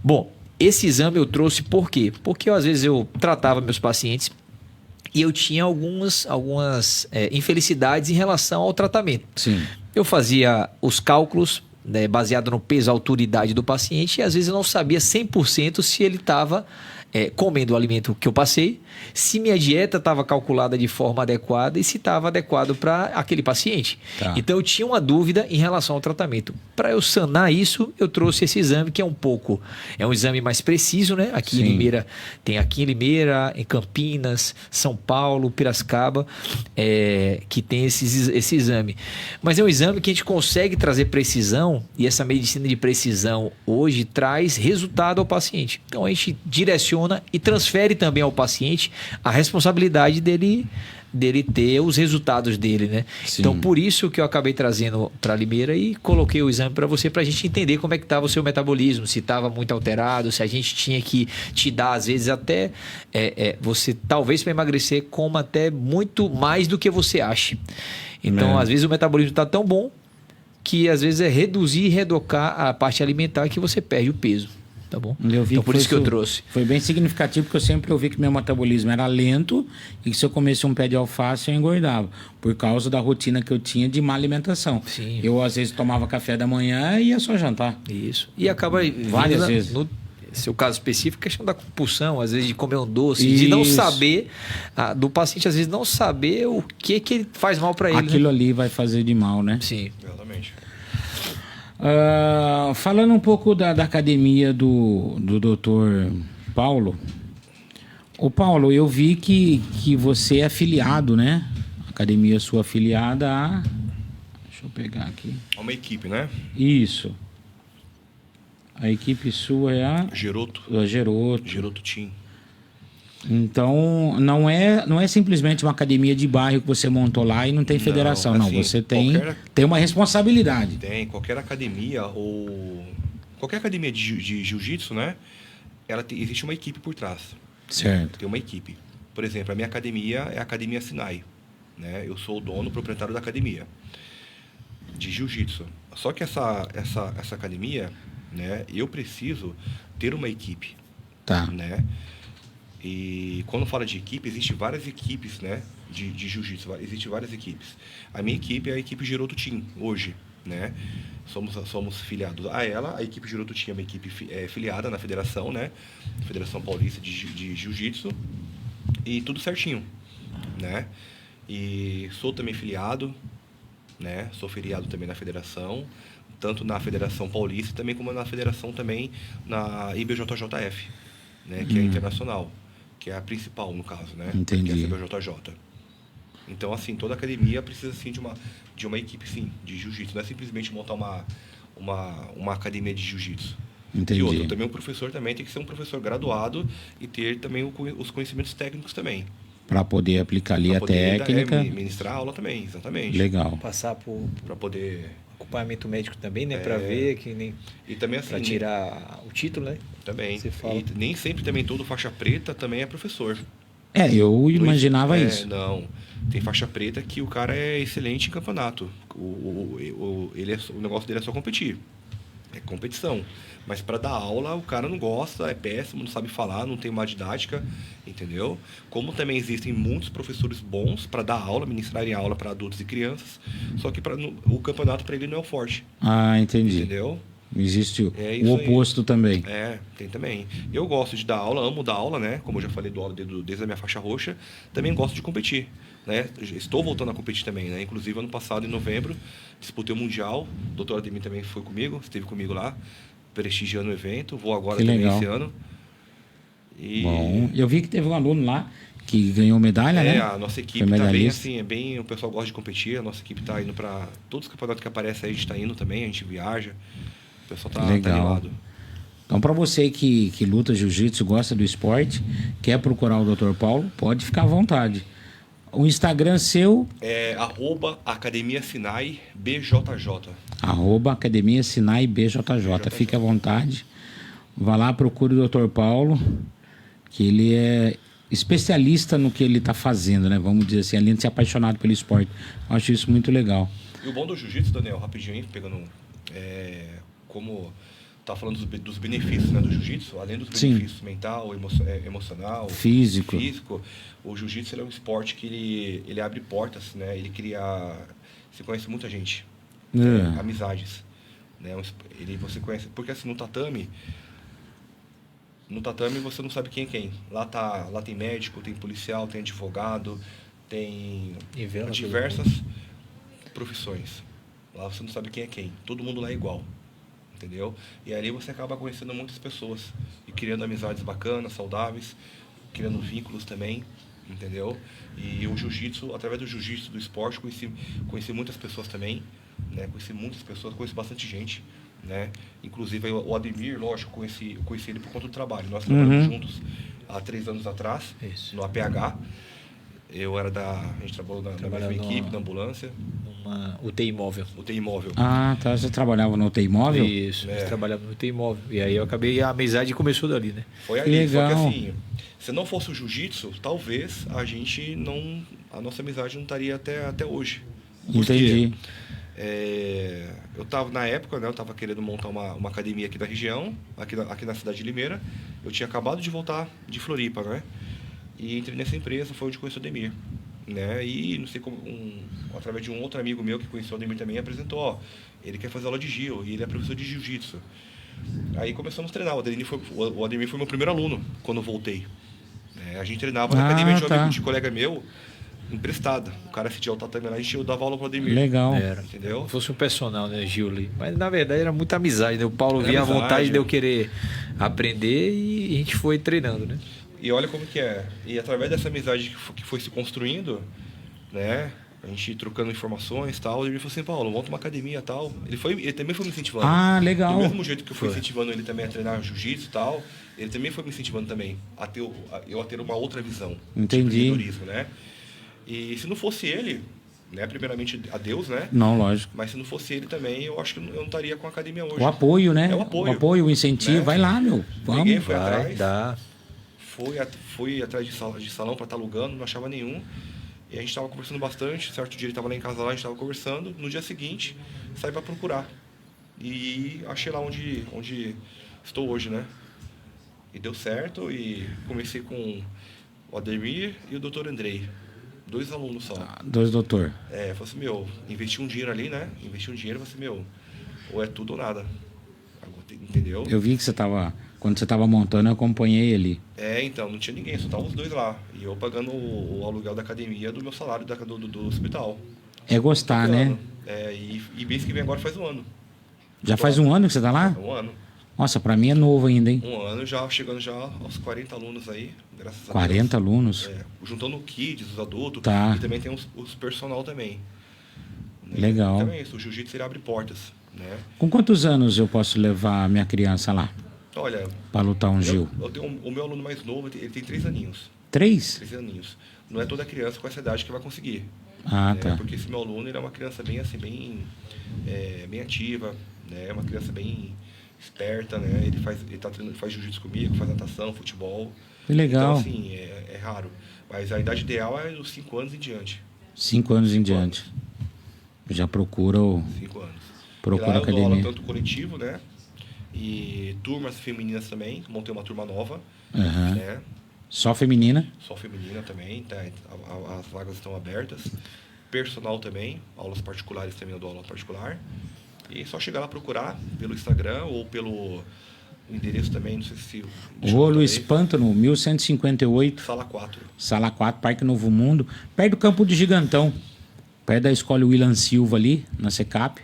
Bom, esse exame eu trouxe por quê? Porque às vezes eu tratava meus pacientes e eu tinha algumas infelicidades em relação ao tratamento. Sim. Eu fazia os cálculos, né, baseado no peso, altura e idade do paciente, e às vezes eu não sabia 100% se ele estava comendo o alimento que eu passei, se minha dieta estava calculada de forma adequada e se estava adequado para aquele paciente. Tá. Então eu tinha uma dúvida em relação ao tratamento. Para eu sanar isso, eu trouxe esse exame que é um exame mais preciso, né? Aqui em Limeira, em Campinas, São Paulo, Piracicaba, que tem esse exame. Mas é um exame que a gente consegue trazer precisão, e essa medicina de precisão hoje traz resultado ao paciente. Então a gente direciona e transfere também ao paciente a responsabilidade dele ter os resultados dele, né? Sim. Então, por isso que eu acabei trazendo para Limeira e coloquei o exame para você, para a gente entender como é que estava o seu metabolismo, se estava muito alterado, se a gente tinha que te dar, às vezes, até você, talvez para emagrecer, coma até muito mais do que você acha. Então, às vezes, o metabolismo está tão bom que, às vezes, é reduzir e reeducar a parte alimentar que você perde o peso. Tá bom? Então, por isso que eu trouxe. Foi bem significativo, porque eu sempre ouvi que meu metabolismo era lento e que se eu comesse um pé de alface eu engordava, por causa da rotina que eu tinha de má alimentação. Sim. Eu, às vezes, tomava café da manhã e ia só jantar. Isso. E acaba Várias vezes. No seu caso específico, a questão da compulsão, às vezes de comer um doce, de não saber, do paciente, às vezes, não saber o que ele faz mal para ele. Aquilo ali vai fazer de mal, né? Sim. Exatamente. Falando um pouco da academia do Dr. Paulo. Ô Paulo, eu vi que você é afiliado, né? A academia sua afiliada a... Deixa eu pegar aqui. É uma equipe, né? Isso. A equipe sua é a... Geroto. A Geroto. Geroto Team. Então, não é simplesmente uma academia de bairro que você montou lá e não tem federação. Não, assim, você tem uma responsabilidade. Tem, qualquer academia de jiu-jitsu, né? Existe uma equipe por trás. Certo. Tem uma equipe. Por exemplo, a minha academia é a Academia Sinai, né? Eu sou o dono, proprietário da academia de jiu-jitsu. Só que essa academia, né? Eu preciso ter uma equipe, Tá. né? E quando fala de equipe, existem várias equipes, né? De jiu-jitsu, existem várias equipes. A minha equipe é a equipe Giroto Team, hoje, né? Somos filiados a ela. A equipe Giroto Team é uma equipe filiada na federação, né? Federação Paulista de Jiu-Jitsu. E tudo certinho, né? E sou também filiado, né? Sou filiado também na federação, tanto na Federação Paulista também como na federação também na IBJJF, né? Que é internacional, que é a principal no caso, né? Entendi. Que é a CBJJ. Então, assim, toda academia precisa, assim, de uma equipe, sim, de jiu-jitsu. Não é simplesmente montar uma academia de jiu-jitsu. Entendi. E outro, também o professor também tem que ser um professor graduado e ter também os conhecimentos técnicos também. Para poder aplicar ali Pra a poder técnica. ministrar aula também, exatamente. Legal. Passar por Para poder... acompanhamento médico também, né? Para ver que nem... E também, assim... Para tirar o título, né? Também. Você fala. E nem sempre também todo faixa preta também é professor. Eu imaginava isso. Não. Tem faixa preta que o cara é excelente em campeonato. O negócio dele é só competir. É competição. Mas para dar aula, o cara não gosta, é péssimo, não sabe falar, não tem uma didática, entendeu? Como também existem muitos professores bons para dar aula, ministrarem aula para adultos e crianças, só que o campeonato para ele não é o forte. Ah, entendi. Entendeu? Existe o isso oposto também. Tem também. Eu gosto de dar aula, amo dar aula, né? Como eu já falei, dou aula desde a minha faixa roxa. Também gosto de competir, né? Estou voltando a competir também, né? Inclusive, ano passado, em novembro, disputei o Mundial. O doutor Ademir também foi comigo, esteve comigo lá, prestigiando o evento. Vou agora Que também legal. esse ano. E... Bom, eu vi que teve um aluno lá que ganhou medalha, né? A nossa equipe Foi tá bem medalhista. assim, o pessoal gosta de competir. A nossa equipe tá indo para todos os campeonatos que aparecem aí, a gente tá indo também, a gente viaja. O pessoal tá Legal. animado. Então, para você que luta jiu-jitsu, gosta do esporte, quer procurar o Dr. Paulo, pode ficar à vontade. O Instagram seu, É @Academia Sinai BJJ. @Academia Sinai BJJ. Fique à vontade. Vá lá, procure o Dr. Paulo, que ele é especialista no que ele está fazendo, né? Vamos dizer assim, além de ser apaixonado pelo esporte. Eu acho isso muito legal. E o bom do jiu-jitsu, Daniel, rapidinho aí, pegando como tá falando dos benefícios, né, do jiu-jitsu, além dos Sim. benefícios mental, emocional, Físico. o jiu-jitsu ele é um esporte que ele abre portas, né? Ele cria, você conhece muita gente, amizades, né? Você conhece, porque assim no tatame você não sabe quem é quem. Lá tem médico, tem policial, tem advogado, tem diversas profissões. Lá você não sabe quem é quem. Todo mundo lá é igual. Entendeu? E ali você acaba conhecendo muitas pessoas e criando amizades bacanas, saudáveis, criando vínculos também, entendeu? E o jiu-jitsu, através do jiu-jitsu, do esporte, conheci muitas pessoas também, né? Conheci bastante gente, né? Inclusive o Ademir, lógico, eu conheci ele por conta do trabalho. Nós trabalhamos juntos há 3 anos atrás, no APH. A gente trabalhou na mesma equipe, na ambulância. Uma UTI imóvel. UTI imóvel. Ah, tá. Você trabalhava no UTI imóvel? Isso, nós trabalhávamos no UTI imóvel. E aí a amizade começou dali, né? Foi ali, Legal. só que assim, se não fosse o jiu-jitsu, talvez a nossa amizade não estaria até hoje. Porque, Entendi. eu tava, na época, né, eu tava querendo montar uma academia aqui da região, aqui na cidade de Limeira. Eu tinha acabado de voltar de Floripa, né? E entrei nessa empresa, foi onde conheci o Ademir, né? E não sei como, através de um outro amigo meu que conheceu o Ademir também, apresentou, ele quer fazer aula de Gil e ele é professor de jiu-jitsu. Aí começamos a treinar. O Ademir foi meu primeiro aluno quando eu voltei. A gente treinava na academia de um amigo, de colega meu, emprestada. O cara assistia o tatame lá, a gente dava aula pro Ademir. Legal. Era. Entendeu? Fosse um personal, né, Gil ali. Mas na verdade era muita amizade, né? O Paulo via a vontade de eu querer aprender e a gente foi treinando, né? E olha como que é. E através dessa amizade que foi se construindo, né? A gente trocando informações e tal. Ele falou assim, Paulo, monta uma academia e tal. Ele também foi me incentivando. Ah, legal. Do mesmo jeito que eu fui incentivando ele também a treinar jiu-jitsu e tal, ele também foi me incentivando também a ter uma outra visão. Entendi. De empreendedorismo, né? E se não fosse ele, né? Primeiramente a Deus, né? Não, lógico. Mas se não fosse ele também, eu acho que eu não estaria com a academia hoje. O apoio, né? É o apoio. O apoio, o incentivo. Né? Vai lá, meu. Vamos. Ninguém foi Vai, atrás. dá. Fui atrás de salão para estar alugando, não achava nenhum. E a gente estava conversando bastante. Certo dia ele estava lá em casa, lá, a gente estava conversando. No dia seguinte, saí para procurar. E achei lá onde estou hoje, né? E deu certo. E comecei com o Ademir e o Dr. Andrei. 2 alunos só. Dois doutor. Falei assim, meu, investi um dinheiro ali, né? Investi um dinheiro, falei assim, meu, ou é tudo ou nada. Entendeu? Eu vi que você tava... Quando você tava montando, eu acompanhei ele. Então, não tinha ninguém, só estavam os dois lá. E eu pagando o aluguel da academia do meu salário do hospital. É gostar, né? E mês que vem agora faz um ano. Já faz um ano que você tá lá? Um ano. Nossa, pra mim é novo ainda, hein? Um ano já, chegando já aos 40 alunos aí, graças a Deus. 40 alunos? Juntando o kids, os adultos. Tá. E também tem os personal também. Legal. Então é isso, o jiu-jitsu ele abre portas, né? Com quantos anos eu posso levar a minha criança lá? Olha... Pra lutar um Gil? Eu tenho o meu aluno mais novo, ele tem 3 aninhos. 3? 3 aninhos. Não é toda criança com essa idade que vai conseguir. Ah, tá. Porque esse meu aluno ele é uma criança bem assim, bem ativa, né? É uma criança bem esperta, né? Ele faz jiu-jitsu comigo, faz natação, futebol. Que legal. Então, assim, é raro. Mas a idade ideal é dos 5 anos em diante. 5 anos em diante. Já procura o... 5 anos. Procura e lá a eu dou academia. aula tanto coletivo, né? E turmas femininas também. Montei uma turma nova. Aham. Né? Só feminina? Só feminina também, tá? As vagas estão abertas. Personal também, aulas particulares também eu dou aula particular. E é só chegar lá procurar pelo Instagram ou pelo endereço também, não sei se... Rua Luiz Pântano, 1158. Sala 4. Sala 4, Parque Novo Mundo. Perto do Campo de Gigantão. Perto da escola William Silva ali, na Secap.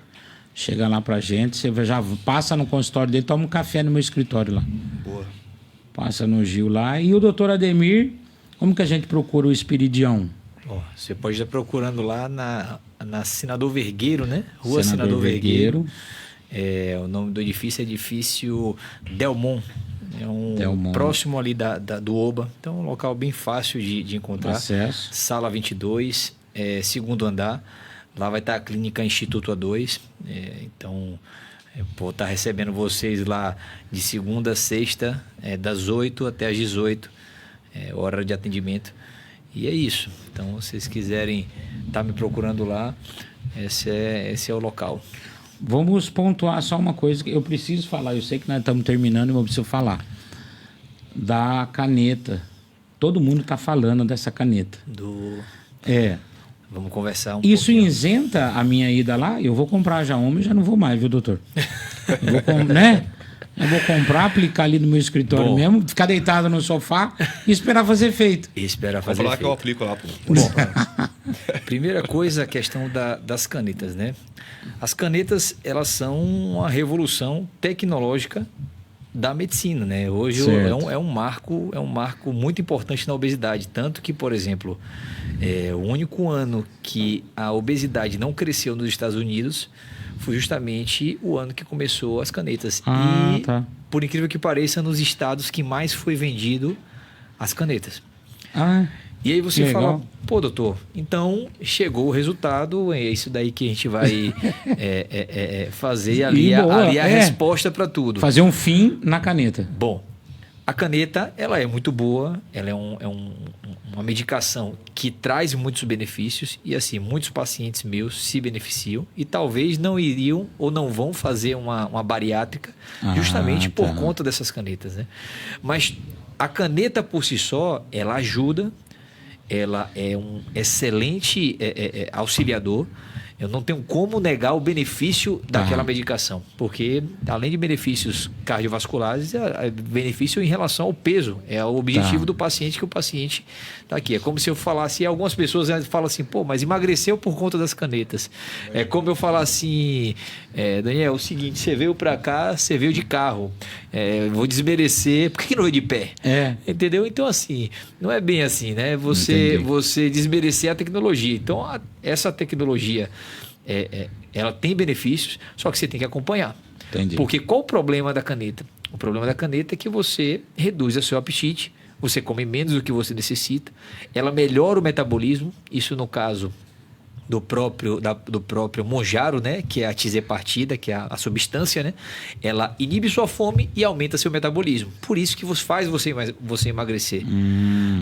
Chega lá pra gente, você já passa no consultório dele, toma um café no meu escritório lá. Boa. Passa no Gil lá. E o doutor Ademir, como que a gente procura o Espiridião? Você pode estar procurando lá na Senador Vergueiro, né? Rua Senador Vergueiro. O nome do edifício é edifício Delmont. Delmont. Próximo ali do Oba. Então, um local bem fácil de encontrar. Acesso. Sala 22, segundo andar. Lá vai estar a clínica Instituto A2. Então, eu vou estar recebendo vocês lá de segunda a sexta, das 8 até as 18, hora de atendimento. E é isso. Então, se vocês quiserem estar me procurando lá, esse é o local. Vamos pontuar só uma coisa que eu preciso falar. Eu sei que nós estamos terminando, mas eu preciso falar. Da caneta. Todo mundo está falando dessa caneta. Vamos conversar Isso pouquinho. isenta a minha ida lá? Eu vou comprar já uma e já não vou mais, viu, doutor? Eu vou comprar, aplicar ali no meu escritório mesmo, ficar deitado no sofá e esperar fazer efeito. Esperar Vou fazer falar que eu efeito. aplico lá, pô. Bom, primeira coisa, a questão das canetas, né? As canetas, elas são uma revolução tecnológica da medicina, né? Hoje é um marco muito importante na obesidade, tanto que, por exemplo, o único ano que a obesidade não cresceu nos Estados Unidos foi justamente o ano que começou as canetas. Por incrível que pareça, nos estados que mais foi vendido as canetas. E aí você fala, pô, doutor, então chegou o resultado, é isso daí que a gente vai fazer ali, a resposta para tudo. Fazer um fim na caneta. Bom, a caneta, ela é muito boa, ela é uma medicação que traz muitos benefícios e assim, muitos pacientes meus se beneficiam e talvez não iriam ou não vão fazer uma bariátrica justamente por conta dessas canetas, né? Mas a caneta por si só, ela ajuda, ela é um excelente auxiliador. Eu não tenho como negar o benefício daquela medicação, porque além de benefícios cardiovasculares, é benefício em relação ao peso. É o objetivo do paciente, que o paciente está aqui. É como se eu falasse, algumas pessoas falam assim, pô, mas emagreceu por conta das canetas. É como eu falar assim, Daniel, é o seguinte, você veio para cá, você veio de carro, vou desmerecer, por que não veio de pé? Entendeu? Então assim, não é bem assim, né? Você desmerecer a tecnologia. Então essa tecnologia, ela tem benefícios, só que você tem que acompanhar. Entendi. Porque qual o problema da caneta? O problema da caneta é que você reduz o seu apetite, você come menos do que você necessita, ela melhora o metabolismo, isso no caso do próprio Mounjaro, né, que é a tizepartida, que é a substância, né, ela inibe sua fome e aumenta seu metabolismo. Por isso que faz você emagrecer,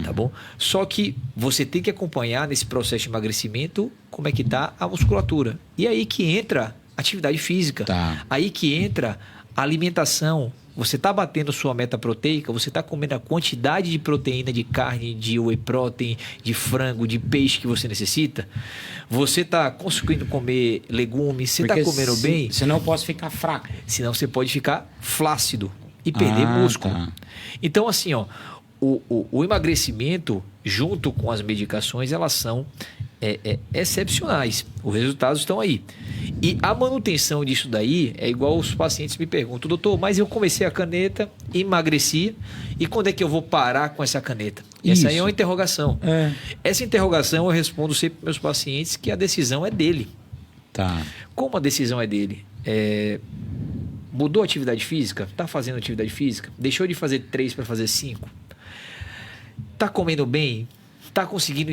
tá bom? Só que você tem que acompanhar nesse processo de emagrecimento como é que tá a musculatura. E aí que entra atividade física, aí que entra a alimentação. Você está batendo sua meta proteica, você está comendo a quantidade de proteína de carne, de whey protein, de frango, de peixe que você necessita? Você está conseguindo comer legumes? Você está comendo bem? Senão eu posso ficar fraco. Senão você pode ficar flácido e perder músculo. Tá. Então, assim, ó, o emagrecimento, junto com as medicações, elas são excepcionais. Os resultados estão aí. E a manutenção disso daí é igual os pacientes me perguntam: doutor, mas eu comecei a caneta, emagreci, e quando é que eu vou parar com essa caneta? Essa aí é uma interrogação. Essa interrogação eu respondo sempre para meus pacientes que a decisão é dele. Tá. Como a decisão é dele? Mudou a atividade física? Está fazendo atividade física? Deixou de fazer 3 para fazer 5? Está comendo bem? Está conseguindo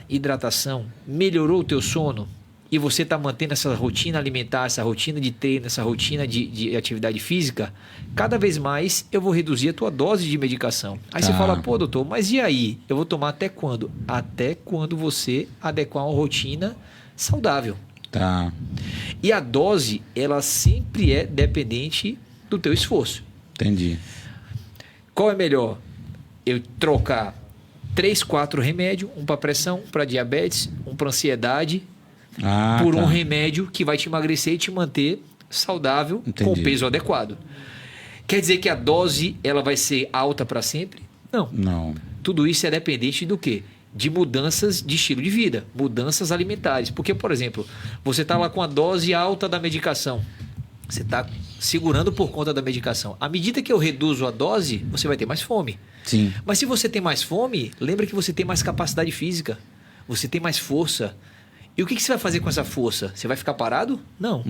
hidratação? Melhorou o teu sono? E você está mantendo essa rotina alimentar, essa rotina de treino, essa rotina de atividade física? Cada vez mais eu vou reduzir a tua dose de medicação. Aí você fala: pô, doutor, mas e aí? Eu vou tomar até quando? Até quando você adequar uma rotina saudável. Tá. E a dose, ela sempre é dependente do teu esforço. Entendi. Qual é melhor? Eu trocar 3, 4 remédios, um para pressão, um para diabetes, um para ansiedade, por um remédio que vai te emagrecer e te manter saudável. Entendi. Com o peso adequado. Quer dizer que a dose ela vai ser alta para sempre? Não. Tudo isso é dependente do quê? De mudanças de estilo de vida, mudanças alimentares. Porque, por exemplo, você está lá com a dose alta da medicação. Você está segurando por conta da medicação. À medida que eu reduzo a dose, você vai ter mais fome. Sim. Mas se você tem mais fome, lembra que você tem mais capacidade física. Você tem mais força. E o que você vai fazer com essa força? Você vai ficar parado? Não.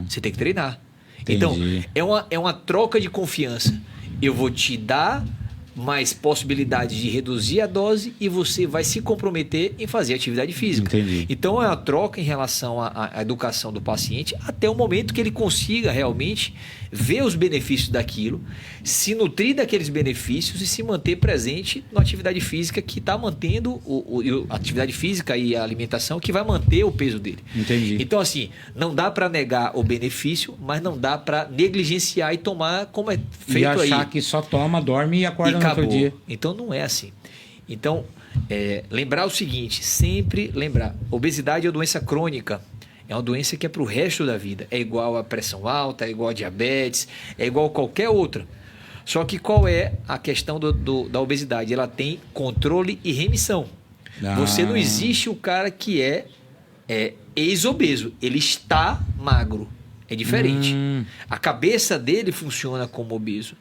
Você tem que treinar. Entendi. Então, é uma troca de confiança. Eu vou te dar mais possibilidade de reduzir a dose e você vai se comprometer em fazer atividade física. Entendi. Então, é uma troca em relação à educação do paciente até o momento que ele consiga realmente ver os benefícios daquilo, se nutrir daqueles benefícios e se manter presente na atividade física que está mantendo a atividade física e a alimentação que vai manter o peso dele. Entendi. Então, assim, não dá para negar o benefício, mas não dá para negligenciar e tomar como é feito aí. E achar que só toma, dorme e acorda no outro dia. Então, não é assim. Então, lembrar o seguinte, sempre lembrar, obesidade é uma doença crônica. É uma doença que é para o resto da vida. É igual a pressão alta, é igual a diabetes, é igual a qualquer outra. Só que qual é a questão da obesidade? Ela tem controle e remissão. Você não existe o cara que é ex-obeso. Ele está magro. É diferente. A cabeça dele funciona como obeso.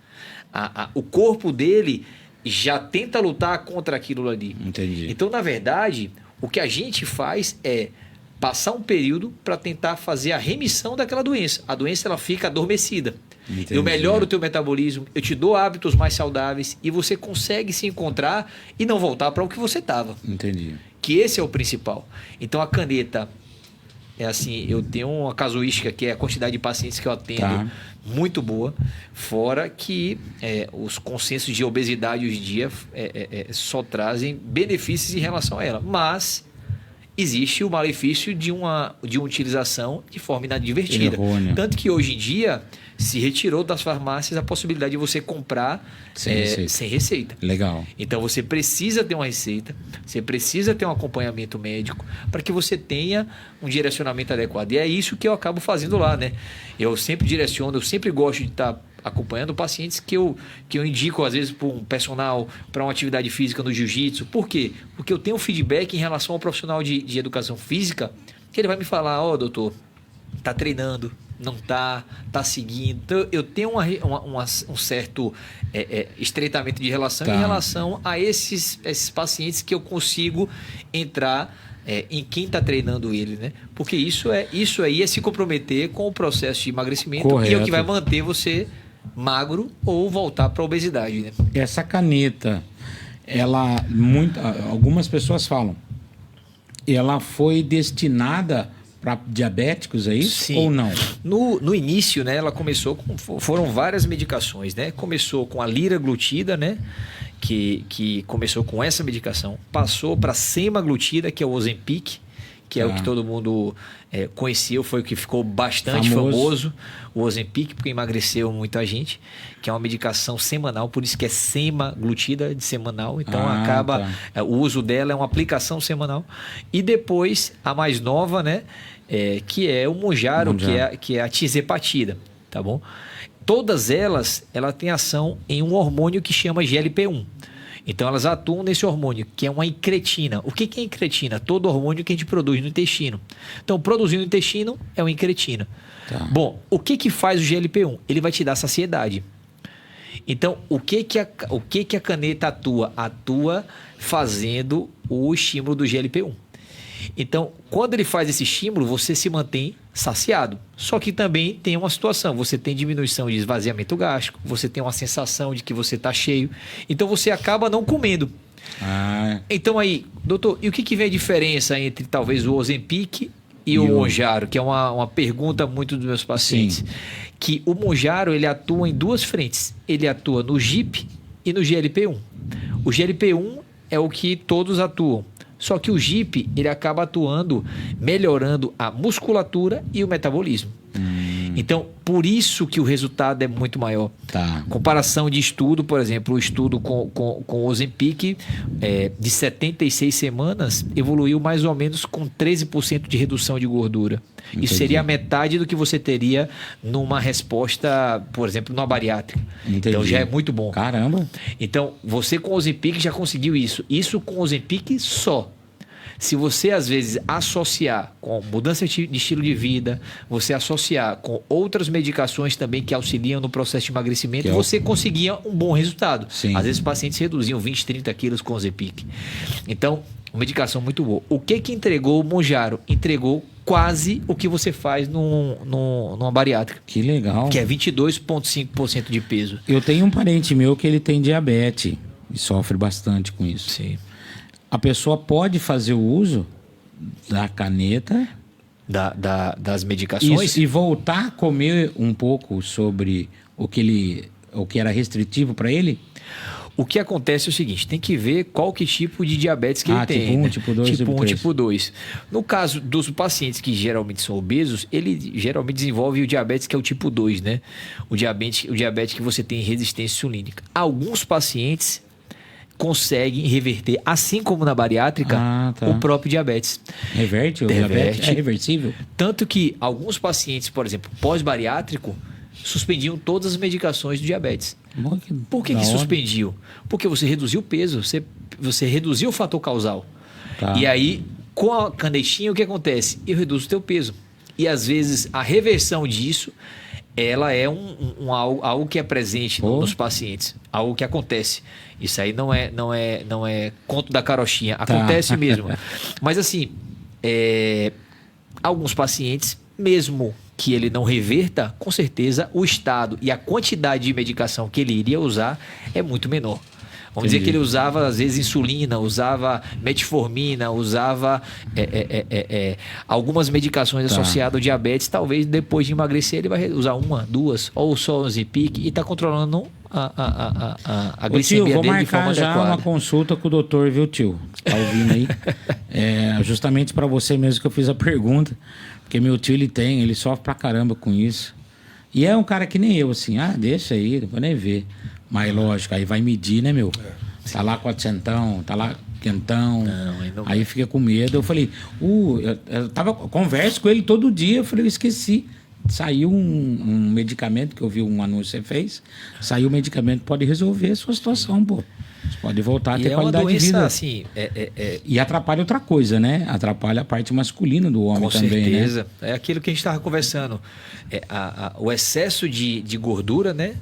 O corpo dele já tenta lutar contra aquilo ali. Entendi. Então, na verdade, o que a gente faz é passar um período para tentar fazer a remissão daquela doença. A doença ela fica adormecida. Entendi. Eu melhoro o teu metabolismo, eu te dou hábitos mais saudáveis e você consegue se encontrar e não voltar para o que você estava. Entendi. Que esse é o principal. Então a caneta é assim, eu tenho uma casuística que é a quantidade de pacientes que eu atendo muito boa, fora que os consensos de obesidade hoje em dia só trazem benefícios em relação a ela. Mas existe o malefício de uma utilização de forma inadvertida. Errônea. Tanto que hoje em dia se retirou das farmácias a possibilidade de você comprar sem receita. Legal. Então você precisa ter uma receita, você precisa ter um acompanhamento médico para que você tenha um direcionamento adequado. E é isso que eu acabo fazendo lá, né? Eu sempre direciono, eu sempre gosto de estar acompanhando pacientes que eu indico, às vezes, para um personal, para uma atividade física no jiu-jitsu. Por quê? Porque eu tenho um feedback em relação ao profissional de educação física, que ele vai me falar: ó, doutor, tá treinando, não tá seguindo. Então, eu tenho um certo estreitamento de relação em relação a esses pacientes que eu consigo entrar em quem está treinando ele, né? Porque isso aí é se comprometer com o processo de emagrecimento. Correto. E é o que vai manter você magro ou voltar para a obesidade, né? Essa caneta, algumas pessoas falam, ela foi destinada para diabéticos, é isso? Sim. Ou não? No início, né, ela começou foram várias medicações, né? Começou com a liraglutida, né? Que começou com essa medicação, passou para semaglutida, que é o Ozempic, que é o que todo mundo conheceu, foi o que ficou bastante famoso, o Ozempic, porque emagreceu muita gente, que é uma medicação semanal, por isso que é semaglutida de semanal, então o uso dela é uma aplicação semanal. E depois, a mais nova, né, que é o Mounjaro, que é a tizepatida, tá bom? Todas elas têm ação em um hormônio que chama GLP-1. Então, elas atuam nesse hormônio, que é uma incretina. O que é incretina? Todo hormônio que a gente produz no intestino. Então, produzir no intestino é uma incretina. Tá. Bom, o que faz o GLP-1? Ele vai te dar saciedade. Então, o que a caneta atua? Atua fazendo o estímulo do GLP-1. Então, quando ele faz esse estímulo, você se mantém saciado. Só que também tem uma situação, você tem diminuição de esvaziamento gástrico, você tem uma sensação de que você está cheio, então você acaba não comendo. Então aí, doutor, e o que vem a diferença entre talvez o Ozempic e o Mounjaro? Que é uma pergunta muito dos meus pacientes. Sim. Que o Mounjaro, ele atua em duas frentes. Ele atua no GIP e no GLP-1. O GLP-1 é o que todos atuam. Só que o GIP, ele acaba atuando, melhorando a musculatura e o metabolismo. Então, por isso que o resultado é muito maior. Tá. Comparação de estudo, por exemplo, o estudo com o Ozempic, de 76 semanas, evoluiu mais ou menos com 13% de redução de gordura. Entendi. Isso seria a metade do que você teria numa resposta, por exemplo, numa bariátrica. Entendi. Então, já é muito bom. Caramba! Então, você com o Ozempic já conseguiu isso. Isso com o Ozempic só. Se você, às vezes, associar com mudança de estilo de vida, você associar com outras medicações também que auxiliam no processo de emagrecimento, você conseguia um bom resultado. Sim. Às vezes, os pacientes reduziam 20, 30 quilos com o Ozempic. Então, uma medicação muito boa. O que entregou o Mounjaro? Entregou quase o que você faz numa bariátrica. Que legal. Que é 22,5% de peso. Eu tenho um parente meu que ele tem diabetes e sofre bastante com isso. Sim. A pessoa pode fazer o uso da caneta... Das medicações? Isso, e voltar a comer um pouco sobre o que era restritivo para ele? O que acontece é o seguinte, tem que ver qual que tipo de diabetes que ele tem. Tipo 1, tipo 2, tipo 1, 3. tipo 2. No caso dos pacientes que geralmente são obesos, ele geralmente desenvolve o diabetes que é o tipo 2, né? O diabetes que você tem resistência insulínica. Alguns pacientes conseguem reverter, assim como na bariátrica, o próprio diabetes. Reverte o diabetes? É reversível? Tanto que alguns pacientes, por exemplo, pós-bariátrico, suspendiam todas as medicações do diabetes. Por que suspendiu? Porque você reduziu o peso, você reduziu o fator causal. Tá. E aí, com a canetinha, o que acontece? Eu reduzo o teu peso. E às vezes a reversão disso, ela é algo que é presente nos pacientes, algo que acontece. Isso aí não é conto da carochinha, acontece mesmo. Mas assim, alguns pacientes, mesmo que ele não reverta, com certeza o estado e a quantidade de medicação que ele iria usar é muito menor. Vamos dizer que ele usava, às vezes, insulina, usava metformina, usava algumas medicações associadas ao diabetes. Talvez depois de emagrecer ele vai usar uma, duas, ou só o Ozempic e está controlando a glicemia tio, dele de forma adequada. Vou marcar já uma consulta com o doutor, viu, tio? Tá ouvindo aí? Justamente para você mesmo que eu fiz a pergunta. Porque meu tio, ele sofre pra caramba com isso. E é um cara que nem eu, assim, deixa aí, não vou nem ver. Mas lógico, aí vai medir, né, meu? Tá lá 400, tá lá quentão. Aí fica com medo. Eu falei, eu converso com ele todo dia, eu falei, eu esqueci. Saiu um medicamento, que eu vi um anúncio que você fez, saiu um medicamento que pode resolver a sua situação, pô. Você pode voltar a ter qualidade de vida. Assim, E atrapalha outra coisa, né? Atrapalha a parte masculina do homem também, né? Com certeza. É aquilo que a gente estava conversando. O excesso de gordura, né?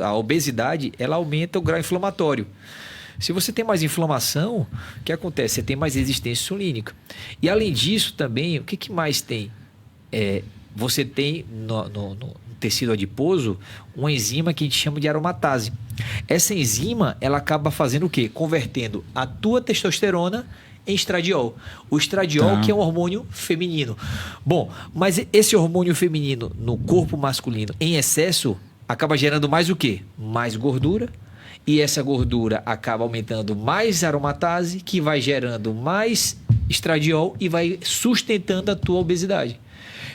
A obesidade, ela aumenta o grau inflamatório. Se você tem mais inflamação, o que acontece? Você tem mais resistência insulínica. E além disso também, o que mais tem? Você tem no tecido adiposo uma enzima que a gente chama de aromatase. Essa enzima, ela acaba fazendo o quê? Convertendo a tua testosterona em estradiol. O estradiol, que é um hormônio feminino. Bom, mas esse hormônio feminino no corpo masculino em excesso acaba gerando mais o quê? Mais gordura. E essa gordura acaba aumentando mais aromatase, que vai gerando mais estradiol e vai sustentando a tua obesidade.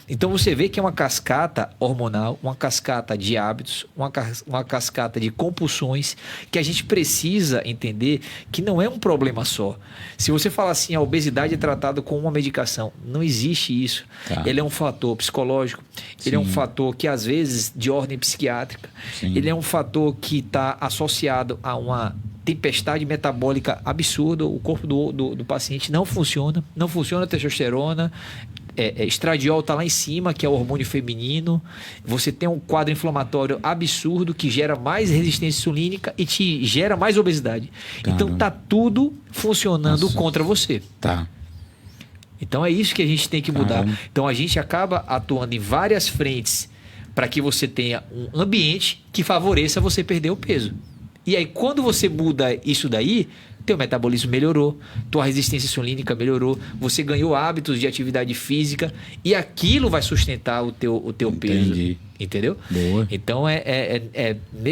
Então você vê que é uma cascata hormonal, uma cascata de hábitos, uma cascata de compulsões que a gente precisa entender que não é um problema só. Se você falar assim, a obesidade é tratada com uma medicação, não existe isso. Ele é um fator psicológico, ele é um fator que às vezes de ordem psiquiátrica, ele é um fator que está associado a uma tempestade metabólica absurda, o corpo do paciente não funciona a testosterona, estradiol está lá em cima, que é o hormônio feminino, você tem um quadro inflamatório absurdo que gera mais resistência insulínica e te gera mais obesidade. Então tá tudo funcionando contra você. Então é isso que a gente tem que mudar. Então a gente acaba atuando em várias frentes para que você tenha um ambiente que favoreça você perder o peso. E aí quando você muda isso daí, teu metabolismo melhorou, tua resistência insulínica melhorou, você ganhou hábitos de atividade física e aquilo vai sustentar o teu peso. Entendeu? Boa. Então,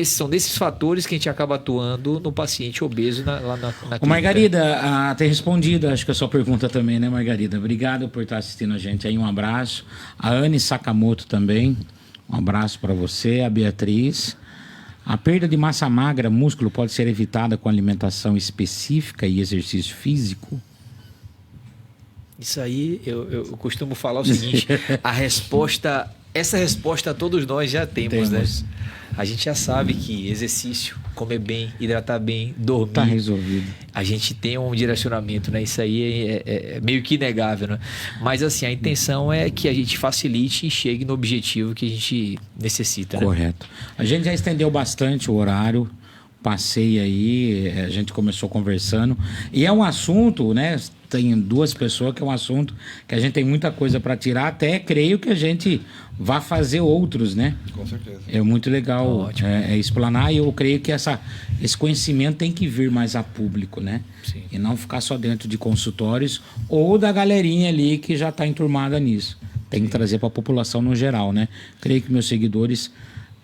são nesses fatores que a gente acaba atuando no paciente obeso lá na clínica. Margarida, tem respondido, acho que a sua pergunta também, né, Margarida? Obrigado por estar assistindo a gente aí, um abraço. A Anne Sakamoto também, um abraço para você. A Beatriz. A perda de massa magra, músculo, pode ser evitada com alimentação específica e exercício físico? Isso aí, eu costumo falar o seguinte, essa resposta todos nós já temos, né? A gente já sabe que exercício, comer bem, hidratar bem, dormir... Tá resolvido. A gente tem um direcionamento, né? Isso aí é meio que inegável, né? Mas assim, a intenção é que a gente facilite e chegue no objetivo que a gente necessita, né? Correto. A gente já estendeu bastante o horário, passei aí, a gente começou conversando. E é um assunto, né? Tem duas pessoas que é um assunto que a gente tem muita coisa para tirar. Até creio que a gente vai fazer outros, né? Com certeza. É muito legal explanar, e eu creio que esse conhecimento tem que vir mais a público, né? Sim. E não ficar só dentro de consultórios ou da galerinha ali que já está enturmada nisso. Tem que trazer para a população no geral, né? Creio que meus seguidores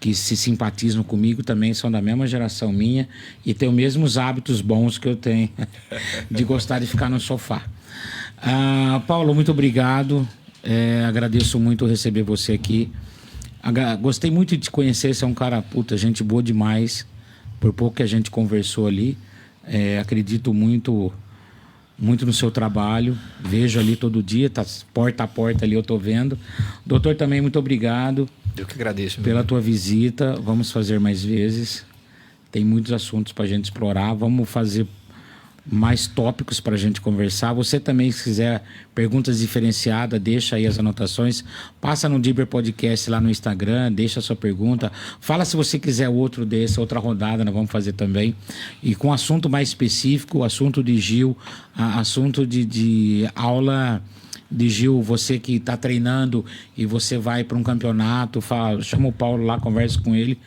que se simpatizam comigo também são da mesma geração minha e têm os mesmos hábitos bons que eu tenho de gostar de ficar no sofá. Paulo, muito obrigado. Agradeço muito receber você aqui. Gostei muito de te conhecer. Você é um cara, gente boa demais. Por pouco que a gente conversou ali. Acredito muito no seu trabalho. Vejo ali todo dia, tá porta a porta ali, eu tô vendo. Doutor, também muito obrigado. Eu que agradeço. Pela tua visita. Vamos fazer mais vezes. Tem muitos assuntos para a gente explorar. Vamos fazer mais tópicos para a gente conversar. Você também, se quiser perguntas diferenciadas, deixa aí as anotações. Passa no Diber Podcast lá no Instagram, deixa a sua pergunta. Fala se você quiser outro desse, outra rodada, nós vamos fazer também. E com assunto mais específico, assunto de Gil, assunto de aula... de Gil, você que está treinando e você vai para um campeonato, chama o Paulo lá, conversa com ele.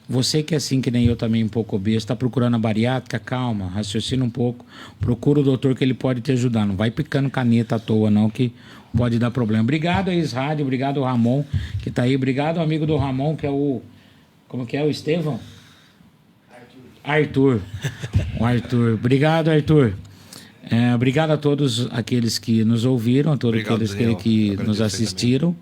Você que é assim, que nem eu também, um pouco obeso, está procurando a bariátrica, calma, raciocina um pouco, procura o doutor que ele pode te ajudar, não vai picando caneta à toa não, que pode dar problema. Obrigado aí, Rádio, obrigado ao Ramon, que está aí, obrigado ao amigo do Ramon, que é o... como que é, o Estevão? Arthur. O Arthur. Obrigado, Arthur. Obrigado a todos aqueles que nos ouviram, a todos aqueles que nos assistiram.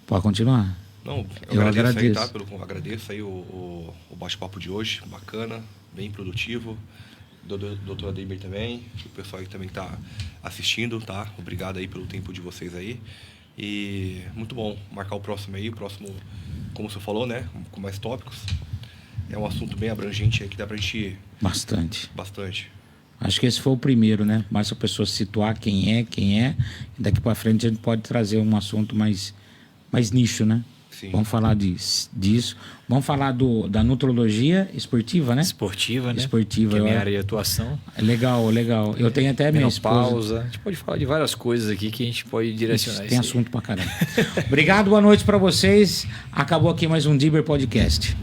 Pode continuar. Não, eu agradeço. Aí, tá? Agradeço aí o bate-papo de hoje, bacana, bem produtivo. Doutora Ademir também, o pessoal aí também está assistindo, tá? Obrigado aí pelo tempo de vocês aí. E muito bom marcar o próximo aí, como você falou, né? Com mais tópicos. É um assunto bem abrangente aí que dá pra gente... Bastante. Acho que esse foi o primeiro, né? Mais a pessoa situar quem é. E daqui para frente a gente pode trazer um assunto mais nicho, né? Sim. Vamos falar disso. Vamos falar da nutrologia esportiva, né? Esportiva, né? Esportiva. Que é a minha área de atuação. Legal. Eu tenho até minha esposa. Menopausa. A gente pode falar de várias coisas aqui que a gente pode direcionar. Tem isso aí. assunto pra caramba. Obrigado, boa noite pra vocês. Acabou aqui mais um Diber Podcast.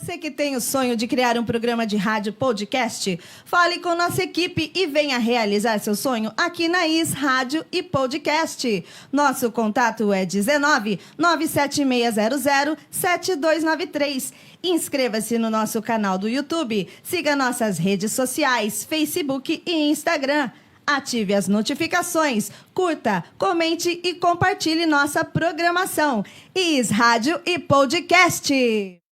Você que tem o sonho de criar um programa de rádio podcast, fale com nossa equipe e venha realizar seu sonho aqui na IS Rádio e Podcast. Nosso contato é 19 97600 7293. Inscreva-se no nosso canal do YouTube, siga nossas redes sociais, Facebook e Instagram. Ative as notificações, curta, comente e compartilhe nossa programação. IS Rádio e Podcast.